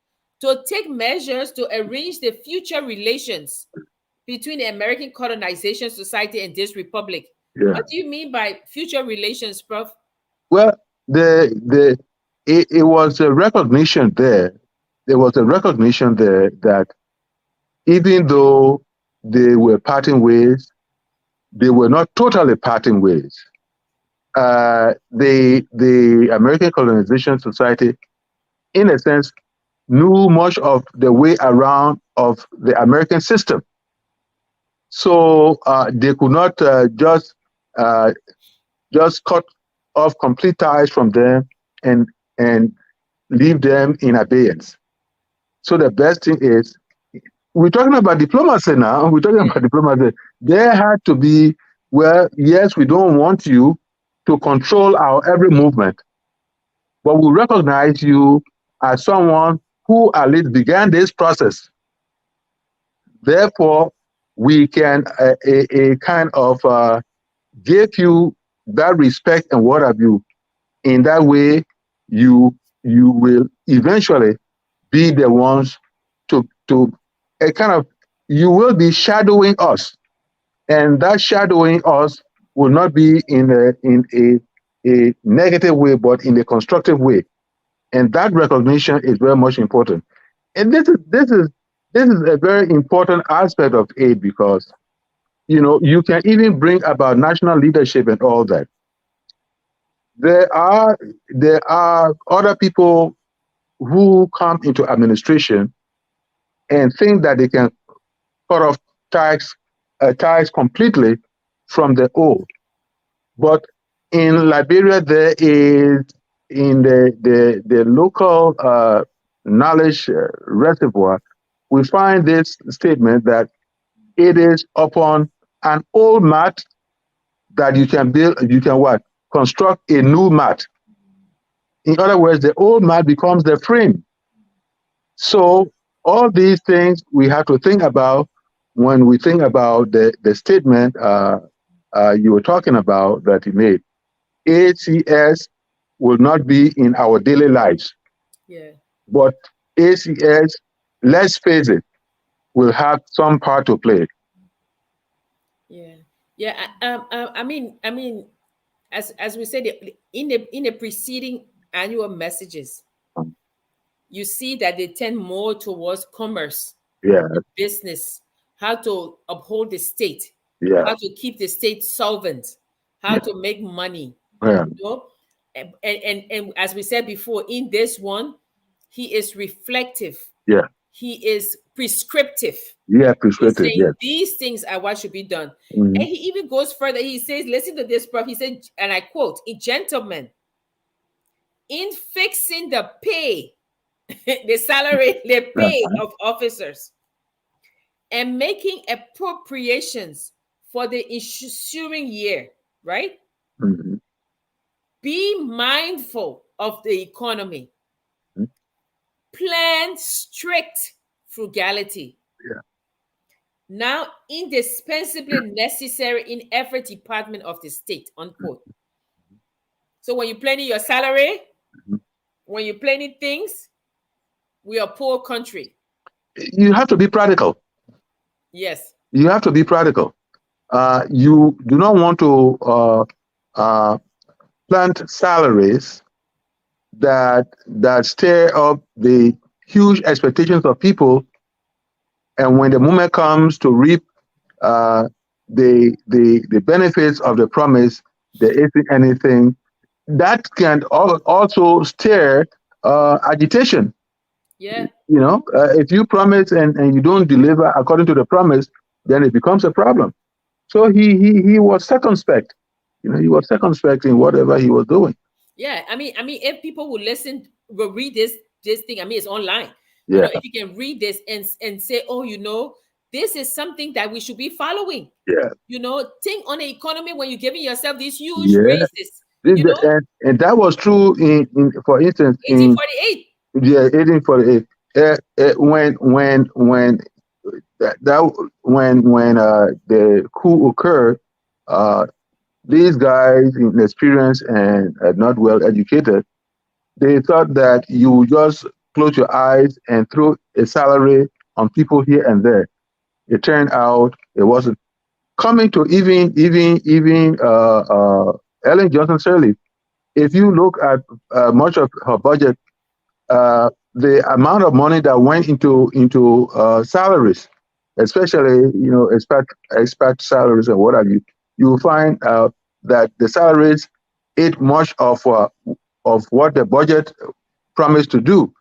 to take measures to arrange the future relations between the American Colonization Society and this republic. What do you mean by future relations, Prof? Well, it was a recognition there. There was a recognition there that even though they were parting ways, they were not totally parting ways. The American Colonization Society, in a sense, knew much of the way around of the American system. So they could not just cut off complete ties from them and leave them in abeyance. So the best thing is, we're talking about diplomacy now. We're talking about diplomacy. There had to be, well, yes, we don't want you to control our every movement, but we recognize you as someone who at least began this process. Therefore, we can a kind of give you that respect and what have you. In that way, you will eventually be the ones to a kind of, you will be shadowing us. and that shadowing us will not be in a negative way, but in a constructive way. And that recognition is very much important. And this is a very important aspect of aid, because you can even bring about national leadership and all that. There are other people who come into administration and think that they can cut off ties completely from the old. But in Liberia, there is, in the local knowledge reservoir, we find this statement that it is upon an old mat that you can what? Construct a new mat. In other words, the old mat becomes the frame. So all these things we have to think about when we think about the statement you were talking about that he made. ACS will not be in our daily lives. Yeah. But ACS, let's face it, will have some part to play. Yeah. Yeah. I mean, as we said in the preceding annual messages, you see that they tend more towards commerce, Yeah, business, how to uphold the state, yeah, how to keep the state solvent, how yeah, to make money. yeah, And as we said before, in this one, he is reflective. yeah, He is prescriptive. yeah, He's perspective, saying yes. these things are what should be done. Mhm. And he even goes further. He says, listen to this, Prof. He said, and I quote, "Gentlemen, in fixing the pay, the salary, the pay of officers, and making appropriations for the ensuing year," right? Mhm. "Be mindful of the economy. Mhm. Plan strict frugality. Yeah. Now indispensably necessary in every department of the state," unquote. So when you're planning your salary, Mhm. when you're planning things, we are a poor country. You have to be practical. Yes. You have to be practical. You do not want to plant salaries that stir up the huge expectations of people, and when the moment comes to reap the benefits of the promise, there isn't anything. That can also stir agitation. Yeah. If you promise and you don't deliver according to the promise, then it becomes a problem. So he was circumspect. He was circumspect in whatever he was doing. Yeah. I mean, if people will read this thing, I mean, it's online. Yeah, If you can read this and say, oh, this is something that we should be following. yeah, Think on the economy when you're giving yourself these huge yeah. raises. And that was true in for instance, in 1848. 1848. When the coup occurred, these guys inexperienced and not well educated, they thought that you just close your eyes and throw a salary on people here and there. It turned out it wasn't. Coming to even Ellen Johnson Sirleaf, if you look at much of her budget, the amount of money that went into salaries, especially expat salaries and what have you, you will find that the salaries ate much of what the budget promised to do,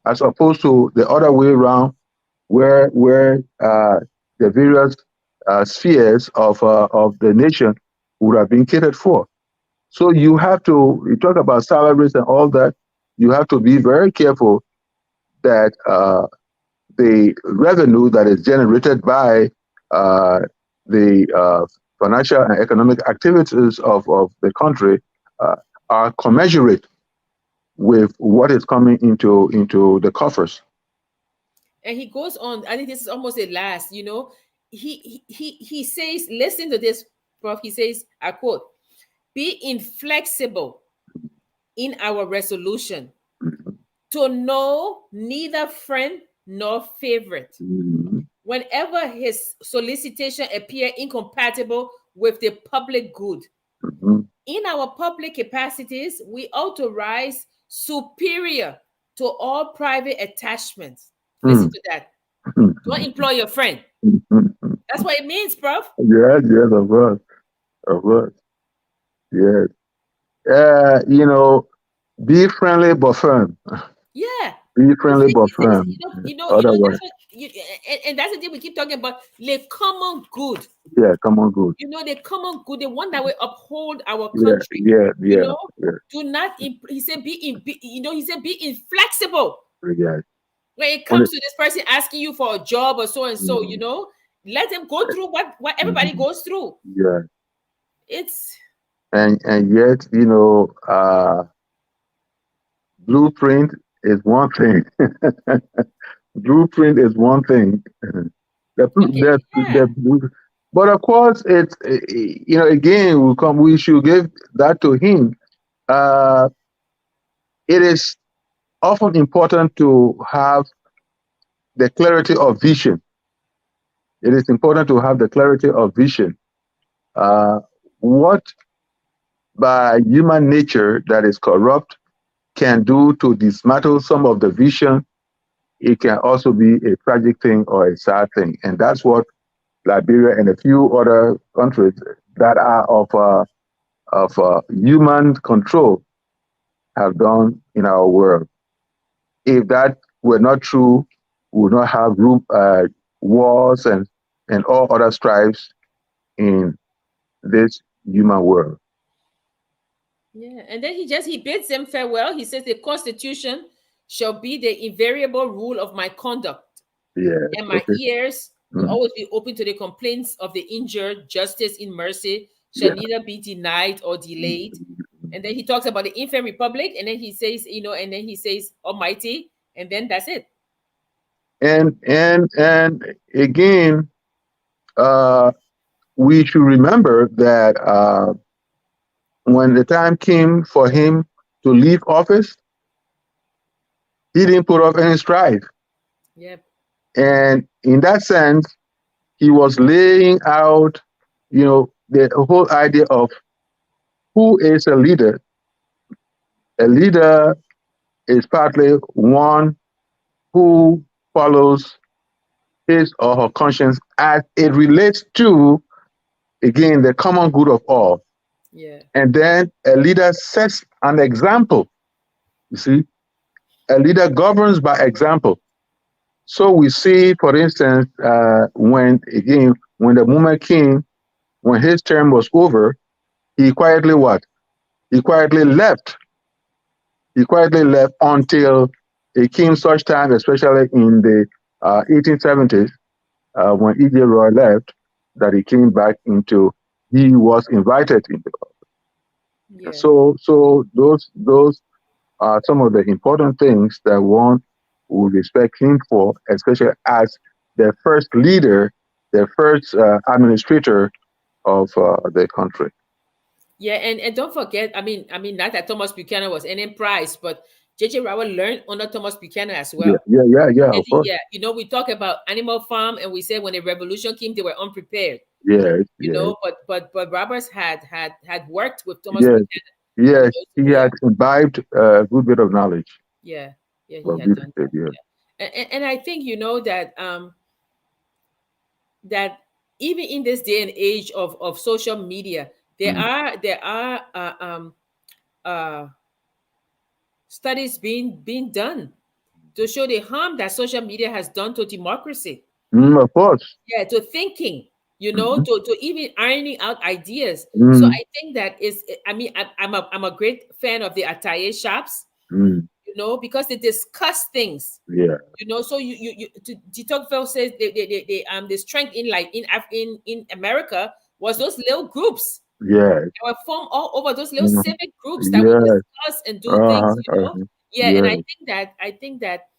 as opposed to the other way around, where the various spheres of the nation would have been catered for. So you talk about salaries and all that, you have to be very careful that the revenue that is generated by the financial and economic activities of the country are commensurate with what is coming into the coffers. And he goes on, I think this is almost the last, he says, listen to this, Prof. He says, I quote, "Be inflexible in our resolution to know neither friend nor favorite. Mm-hmm. whenever his solicitation appear incompatible with the public good. In our public capacities, we authorize superior to all private attachments. Listen to that. Don't employ your friend. That's what it means, Prof. Yes, of course. Of course. Yes. Be friendly but firm. Yeah. Be friendly but firm. Otherwise, and that's the thing we keep talking about, the common good. Yeah, common good. The common good, the one that will uphold our country. Yeah. Do not, he said, be inflexible. Yeah. When it comes to this person asking you for a job or so and so, let them go through what everybody goes through. Yeah. It's and yet, blueprint is one thing. Blueprint is one thing. But of course, it's again we should give that to him. It is often important to have the clarity of vision. It is important to have the clarity of vision. What by human nature that is corrupt can do to dismantle some of the vision, it can also be a tragic thing or a sad thing. And that's what Liberia and a few other countries that are of human control have done in our world. If that were not true, we would not have wars and all other strifes in this human world. Yeah, and then he bids them farewell. He says the Constitution shall be the invariable rule of my conduct. Yeah, and my ears will always be open to the complaints of the injured. Justice in mercy shall neither be denied or delayed. And then he talks about the infant republic, and then he says, and then he says Almighty, and then that's it. And again, we should remember that when the time came for him to leave office, he didn't put up any strife. Yep. And in that sense, he was laying out, the whole idea of who is a leader. A leader is partly one who follows his or her conscience as it relates to, again, the common good of all. Yeah. And then a leader sets an example. You see, a leader governs by example. So we see, for instance, when the moment came, when his term was over, he quietly what? He quietly left. He quietly left until it came such time, especially in the 1870s, when E.J. Roy left, that he came back he was invited into office. Yeah. So those are some of the important things that one would respect him for, especially as the first leader, the first administrator of the country. Yeah, and don't forget, I mean, not that Thomas Buchanan was any prize, but J.J. Rowell learned under Thomas Buchanan as well. Yeah, of course. Yeah, we talk about Animal Farm, and we say when the revolution came, they were unprepared. Yeah, but Roberts had worked with Thomas Buchanan. Yes, he had imbibed a good bit of knowledge. Yeah, he had done that. Yeah. And I think that even in this day and age of social media, there are studies being done to show the harm that social media has done to democracy. Of course. Yeah, to thinking, to even ironing out ideas. So I think that I'm a great fan of the attire shops, because they discuss things. Yeah. So De Tocqueville says the strength in America was those little groups. Yeah. They were formed all over, those little civic groups that would discuss and do things, And I think that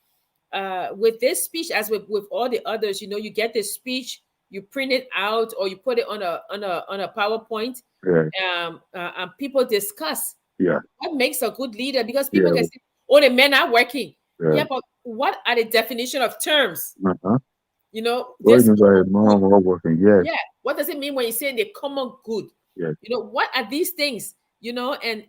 with this speech, as with all the others, you get the speech, you print it out, or you put it on a PowerPoint, and people discuss what makes a good leader, because people can say, oh, the men are working. Yeah, but what are the definition of terms? You know, What this is common good. more working? Yes. Yeah. What does it mean when you say the common good? Yes. You know, what are these things? You know, and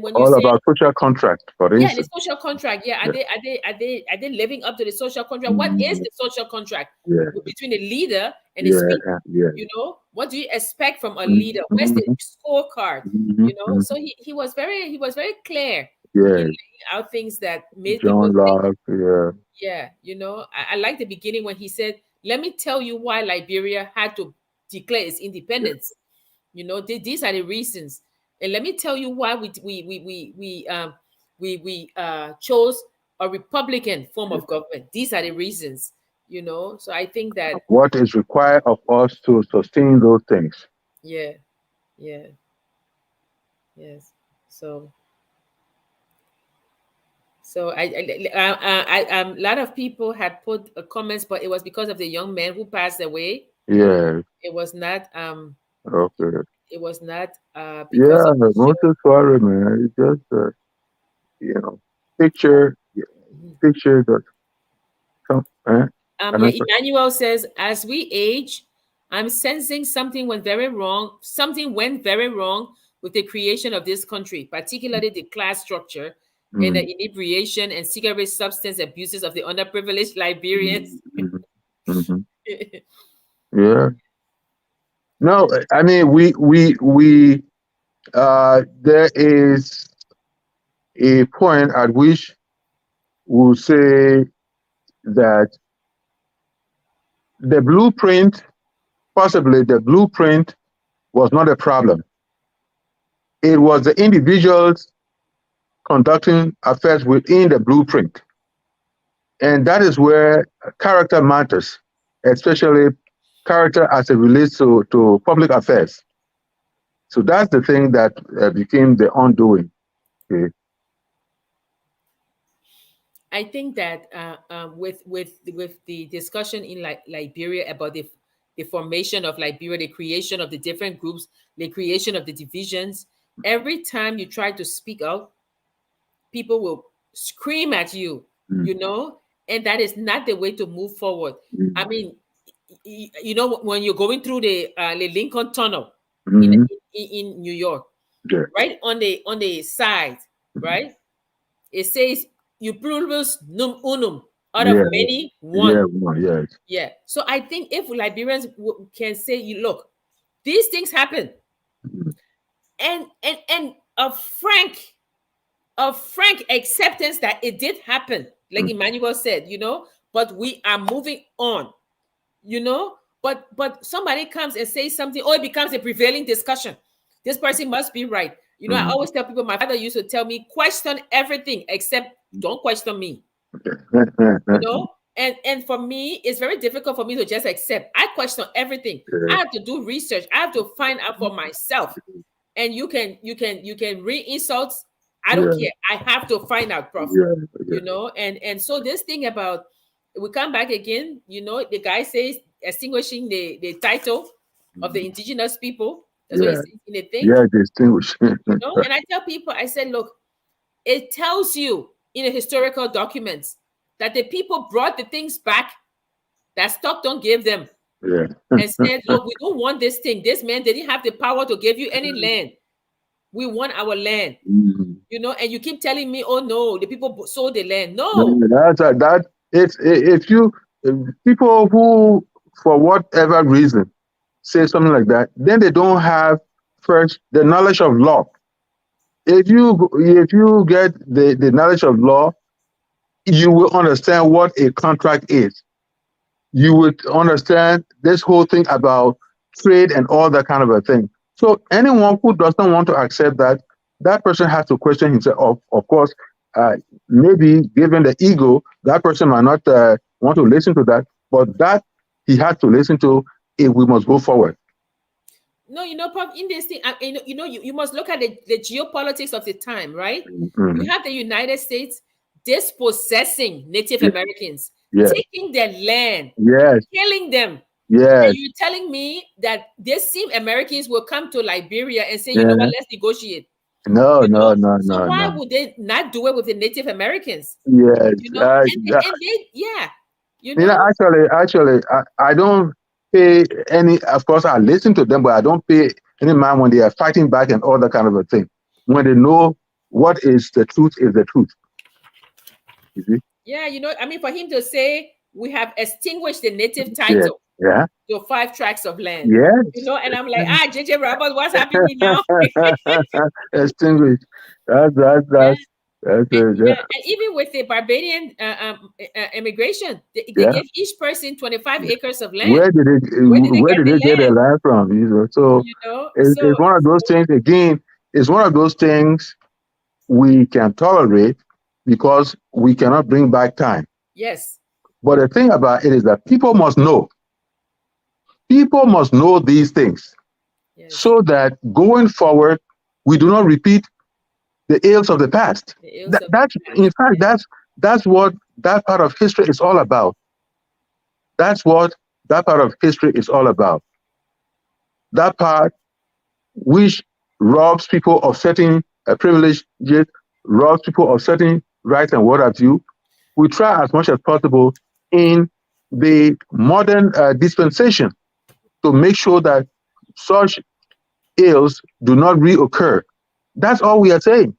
when you All say, about social contract, for yeah, the instance. social contract, yeah, Yes. are they living up to the social contract? What is the social contract Yeah. between a leader and his Yeah. people? Yeah. You know, what do you expect from a leader? Where's the scorecard? You know, so he was very clear in Yeah. laying out things that made people John think. Locke. Yeah. Yeah, you know, I like the beginning when he said, "Let me tell you why Liberia had to declare its independence." You know, these are the reasons, and let me tell you why we chose a Republican form of government. These are the reasons. You know, so I think that What is required of us to sustain those things? yeah, yeah, yes. So a lot of people had put comments, but it was because of the young man who passed away. Yeah. It was not Okay. it was not because Yeah. of the Most show. sorry, man. It's just you know, picture, picture that come. And Yeah, I, Emmanuel says, as we age, I'm sensing something went very wrong. Something went very wrong with the creation of this country, particularly the class structure and the inebriation and cigarette substance abuses of the underprivileged Liberians. yeah. No, I mean there is a point at which we'll say that the blueprint, possibly the blueprint, was not a problem. It was the individuals conducting affairs within the blueprint. And that is where character matters, especially character as it relates to public affairs. So that's the thing that became the undoing. Okay. I think that with the discussion in Liberia about the formation of Liberia, the creation of the different groups, the creation of the divisions, every time you try to speak out, people will scream at you, you know, and that is not the way to move forward. I mean, you know, when you're going through the Lincoln Tunnel in New York, Yeah. right on the side, right, it says you pluribus num unum, out of Yeah. many Yeah. one. Yes. Yeah. So I think if Liberians can say, "You look, these things happen," and a frank acceptance that it did happen, like Emmanuel said, you know, but we are moving on, you know. But somebody comes and says something, or it becomes a prevailing discussion. This person must be right. You know, I always tell people, my father used to tell me, question everything except don't question me. You know, and for me, it's very difficult for me to just accept. I question everything. I have to do research. I have to find out for myself. And you can read insults. I don't care. I have to find out, Prof. You know, and so this thing about, we come back again, you know, the guy says extinguishing the title of the indigenous people. That's what he says in the thing. Yeah, distinguish. You know, and I tell people, I said, look, it tells you in the historical documents that the people brought the things back that Stockton gave them. Yeah. And said, look, we don't want this thing. This man didn't have the power to give you any land. We want our land. You know, and you keep telling me, oh no, the people sold the land. No. That it's if people who, for whatever reason, say something like that, then they don't have first the knowledge of law. If you get the knowledge of law, you will understand what a contract is. You would understand this whole thing about trade and all that kind of a thing. So anyone who doesn't want to accept that, that person has to question himself. Of course, maybe given the ego, that person might not want to listen to that, but that he has to listen to if we must go forward. No, you know, Prof, in this thing, you must look at the geopolitics of the time, right? You have the United States dispossessing Native Americans, taking their land, killing them. Yes. And you're telling me that these same Americans will come to Liberia and say, you know what, let's negotiate. No. So why would they not do it with the Native Americans? Yes. You know, and they, You know? Actually, I don't pay any. Of course, I listen to them, but I don't pay any mind when they are fighting back and all that kind of a thing. When they know what is the truth is the truth. You see? Yeah, I mean, for him to say we have extinguished the native Yeah. title Yeah. to 5 tracts of land. Yes. And I'm like, JJ Roberts, what's happening now? Extinguished. That's Yeah. yeah. And even with the Barbadian immigration, they Yeah. gave each person 25 acres of land. Where did they get their land from? So it's one of those things. Again, it's one of those things we can tolerate because we cannot bring back time. Yes. But the thing about it is that people must know. People must know these things, yes, so that going forward, we do not repeat the ills of the past. In fact, that's what that part of history is all about. That's what that part of history is all about. That part which robs people of certain privileges, robs people of certain rights and what have you. We try as much as possible in the modern dispensation to make sure that such ills do not reoccur. That's all we are saying.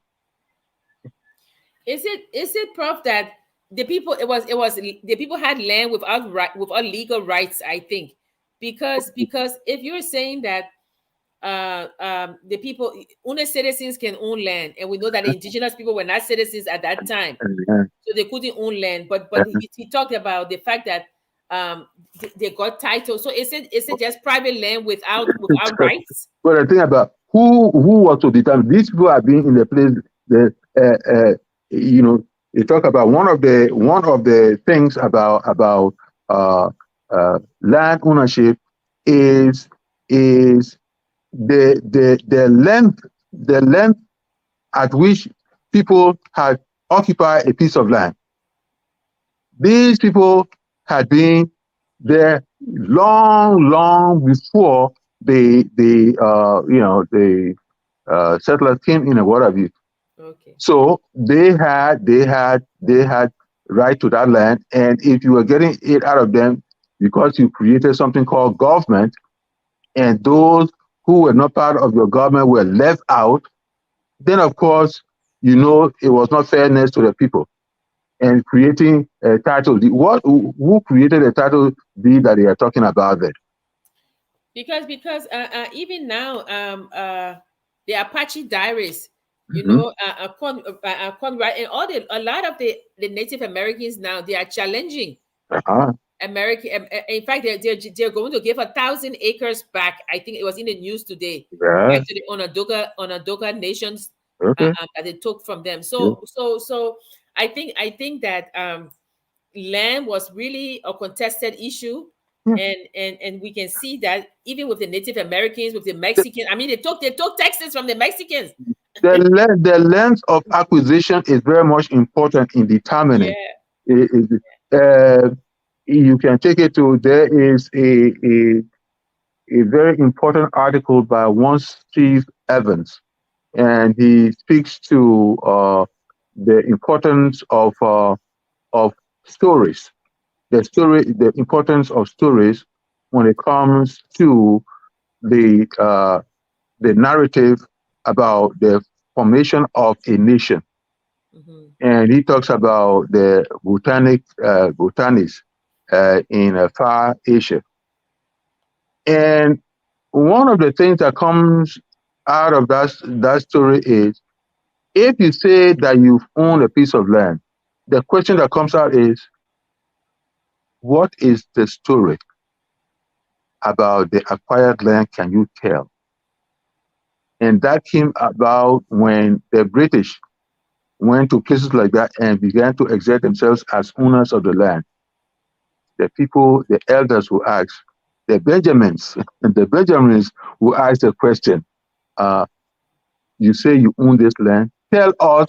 Is it, Prof, that the people the people had land without legal rights? I think because if you're saying that the people, only citizens can own land, and we know that the indigenous people were not citizens at that time, so they couldn't own land. But he talked about the fact that they got titles. So is it just private land without rights? Well, the thing about who was to determine these people are being in the place that they talk about one of the things about land ownership is the length at which people had occupied a piece of land. These people had been there long before the settlers came in and what have you. Okay. So they had right to that land, and if you were getting it out of them because you created something called government, and those who were not part of your government were left out, then of course it was not fairness to the people. And creating a title deed. Who created a title deed that they are talking about there? Because even now, the Apache diaries, Conrad, and a lot of the Native Americans now, they are challenging American. In fact, they're going to give 1,000 acres back. I think it was in the news today. Back to the Onondaga nations that they took from them. So I think that land was really a contested issue. And we can see that even with the Native Americans, with the Mexicans. I mean, they took taxes from the Mexicans. The length of acquisition is very much important in determining. You can take it to, there is a very important article by one Steve Evans, and he speaks to the importance of stories. The importance of stories when it comes to the narrative about the formation of a nation. And he talks about the botanists in Far Asia. And one of the things that comes out of that story is, if you say that you've owned a piece of land, the question that comes out is, what is the story about the acquired land can you tell? And that came about when the British went to places like that and began to exert themselves as owners of the land. The people, the elders who asked, the Benjamins who asked the question, you say you own this land, tell us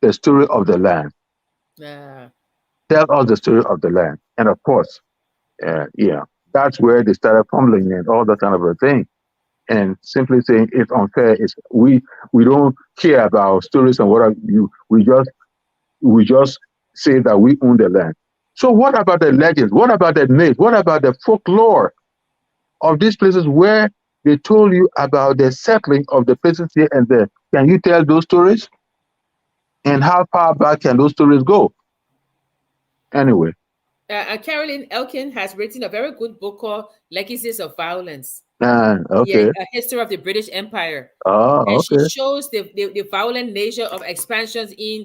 the story of the land. Tell us the story of the land. And of course, that's where they started fumbling and all that kind of a thing. And simply saying it's unfair. We don't care about stories and what have you. We just say that we own the land. So what about the legends? What about the myth? What about the folklore of these places where they told you about the settling of the places here and there? Can you tell those stories? And how far back can those stories go? Anyway. Carolyn Elkin has written a very good book called Legacies of Violence. Okay. Yeah, a history of the British Empire. Oh, And she okay. shows the violent nature of expansions in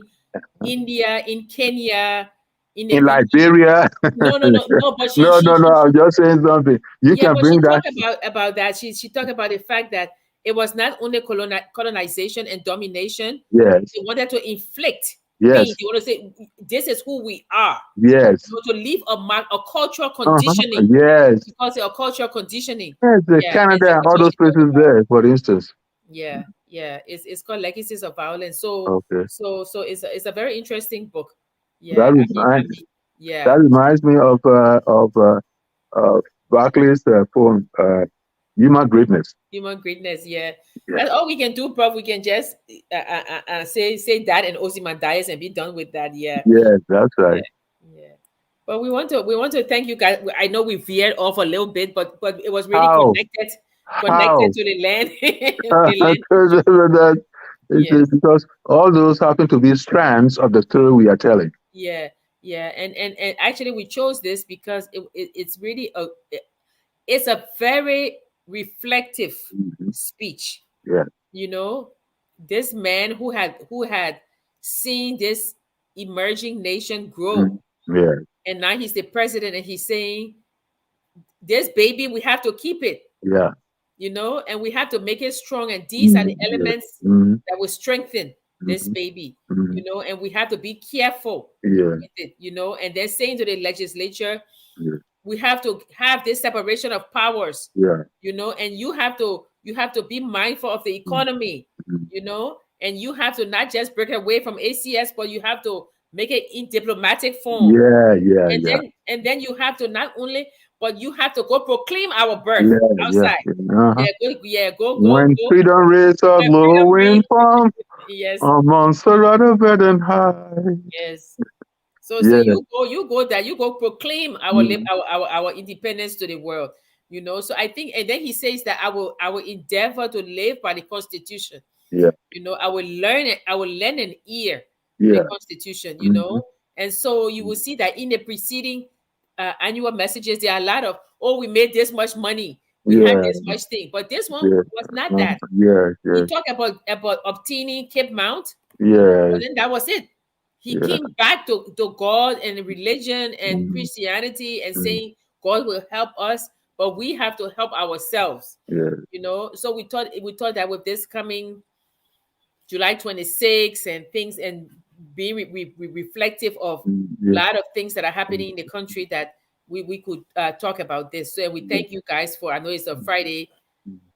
India, in Kenya, In Liberia. no, but No, I'm just saying something. You yeah, can but she bring that. talked about that. She talked about the fact that it was not only colonization and domination. Yes. They wanted to inflict pain. Yes. They want to say, this is who we are. Yes. You know, to leave a mark, a cultural conditioning. Yes. Because of cultural conditioning. Yes, Yeah, Canada and that's all what those she talked places about. there, for instance. Yeah. It's called Legacies of Violence. So Okay. so it's a very interesting book. That Yeah, reminds yeah. that reminds me of Barclay's poem, Human Greatness. Human greatness, yeah. Yeah. That's all we can do, Prof. We can just say that and Ozymandias and be done with that. Yeah. Yes, that's right. Yeah. But we want to thank you guys. I know we veered off a little bit, but it was really How? connected to the land. The land. Yes. Because all those happen to be strands of the story we are telling. Yeah, and actually we chose this because it's really it's a very reflective speech. Yeah. You know, this man who had seen this emerging nation grow, Yeah. and now he's the president, and he's saying, "This baby, we have to keep it." Yeah. You know, and we have to make it strong. And these are the elements that will strengthen this baby. You know, and we have to be careful with it. You know, and they're saying to the legislature, we have to have this separation of powers. Yeah. You know, and you have to be mindful of the economy. You know, and you have to not just break away from ACS, but you have to make it in diplomatic form. And then you have to not only, but you have to go proclaim our birth outside. Go. When freedom rays are glowing from yes, among Sarada bed and high. Yes. So you go there, you go proclaim our independence to the world. You know, so I think, and then he says that I will endeavor to live by the Constitution. Yeah. You know, I will lend an ear to the Constitution, you know. And so you will see that in the preceding annual messages, there are a lot of, we made this much money, we had this much thing. But this one was not that. He talked about obtaining Cape Mount. But then that was it. He came back to God and religion and Christianity and saying God will help us, but we have to help ourselves. You know, so we thought that with this coming July 26th and things, and being reflective of a lot of things that are happening in the country, that we could talk about this. So we thank you guys for, I know it's a Friday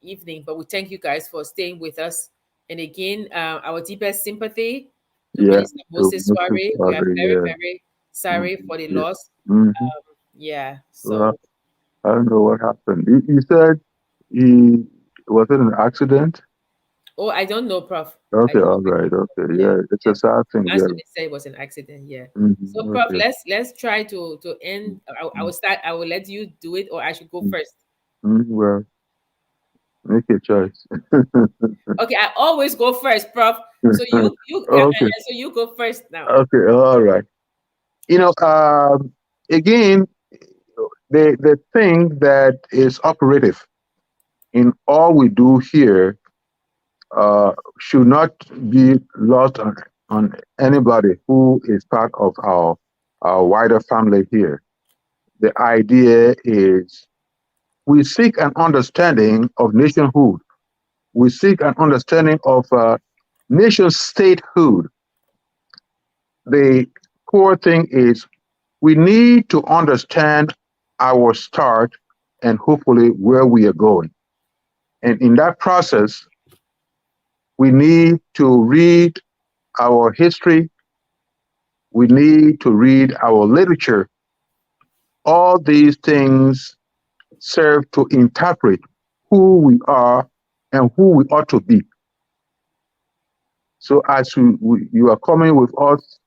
evening, but we thank you guys for staying with us. And again, our deepest sympathy to Minister Moses Soare. We are very, very sorry for the loss. So well, I don't know what happened. You said was it an accident? Oh, I don't know, Prof. Okay, all right, okay, it's a sad thing. That's what they say, it was an accident. So, Prof, let's try to end. I will start. I will let you do it, or I should go first. Well, make a choice. Okay, I always go first, Prof. So okay. So you go first now. Okay, all right. You know, again, the thing that is operative in all we do here should not be lost on anybody who is part of our wider family here. The idea is we seek an understanding of nationhood. We seek an understanding of nation statehood. The core thing is we need to understand our start and hopefully where we are going. And in that process, we need to read our history. We need to read our literature. All these things serve to interpret who we are and who we ought to be. So as you are coming with us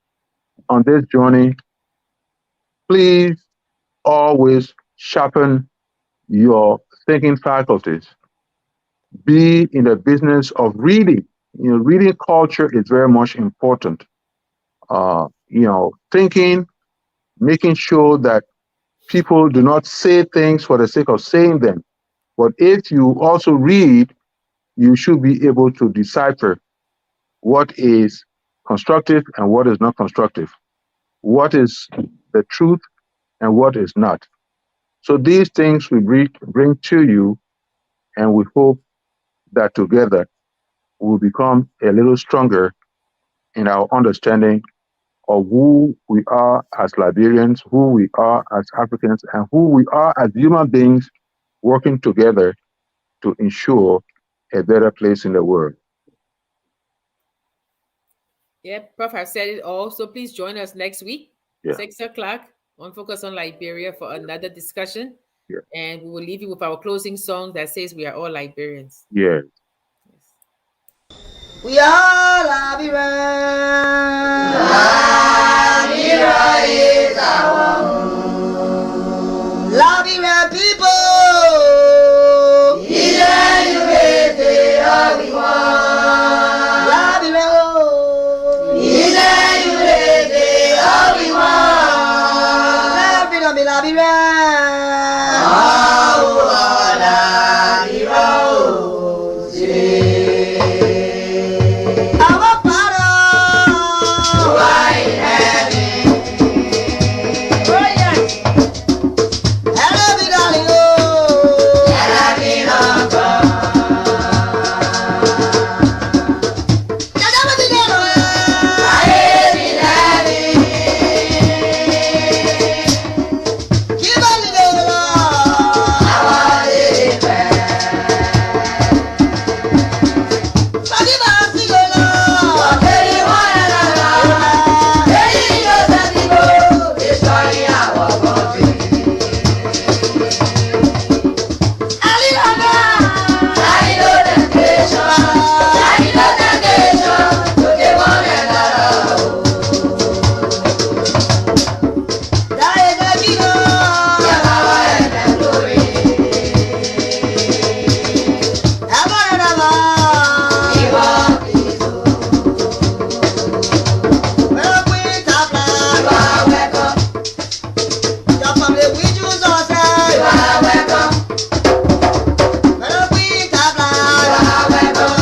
on this journey, please always sharpen your thinking faculties. Be in the business of reading. Reading culture is very much important. Thinking, making sure that people do not say things for the sake of saying them. But if you also read, you should be able to decipher what is constructive and what is not constructive, what is the truth and what is not. So these things we bring to you, and we hope that together we'll become a little stronger in our understanding of who we are as Liberians, who we are as Africans, and who we are as human beings working together to ensure a better place in the world. Yep, Prof. I've said it all. So please join us next week, 6 o'clock, on Focus on Liberia for another discussion. Yeah. And we will leave you with our closing song that says we are all Liberians. Yes. We are Liberians.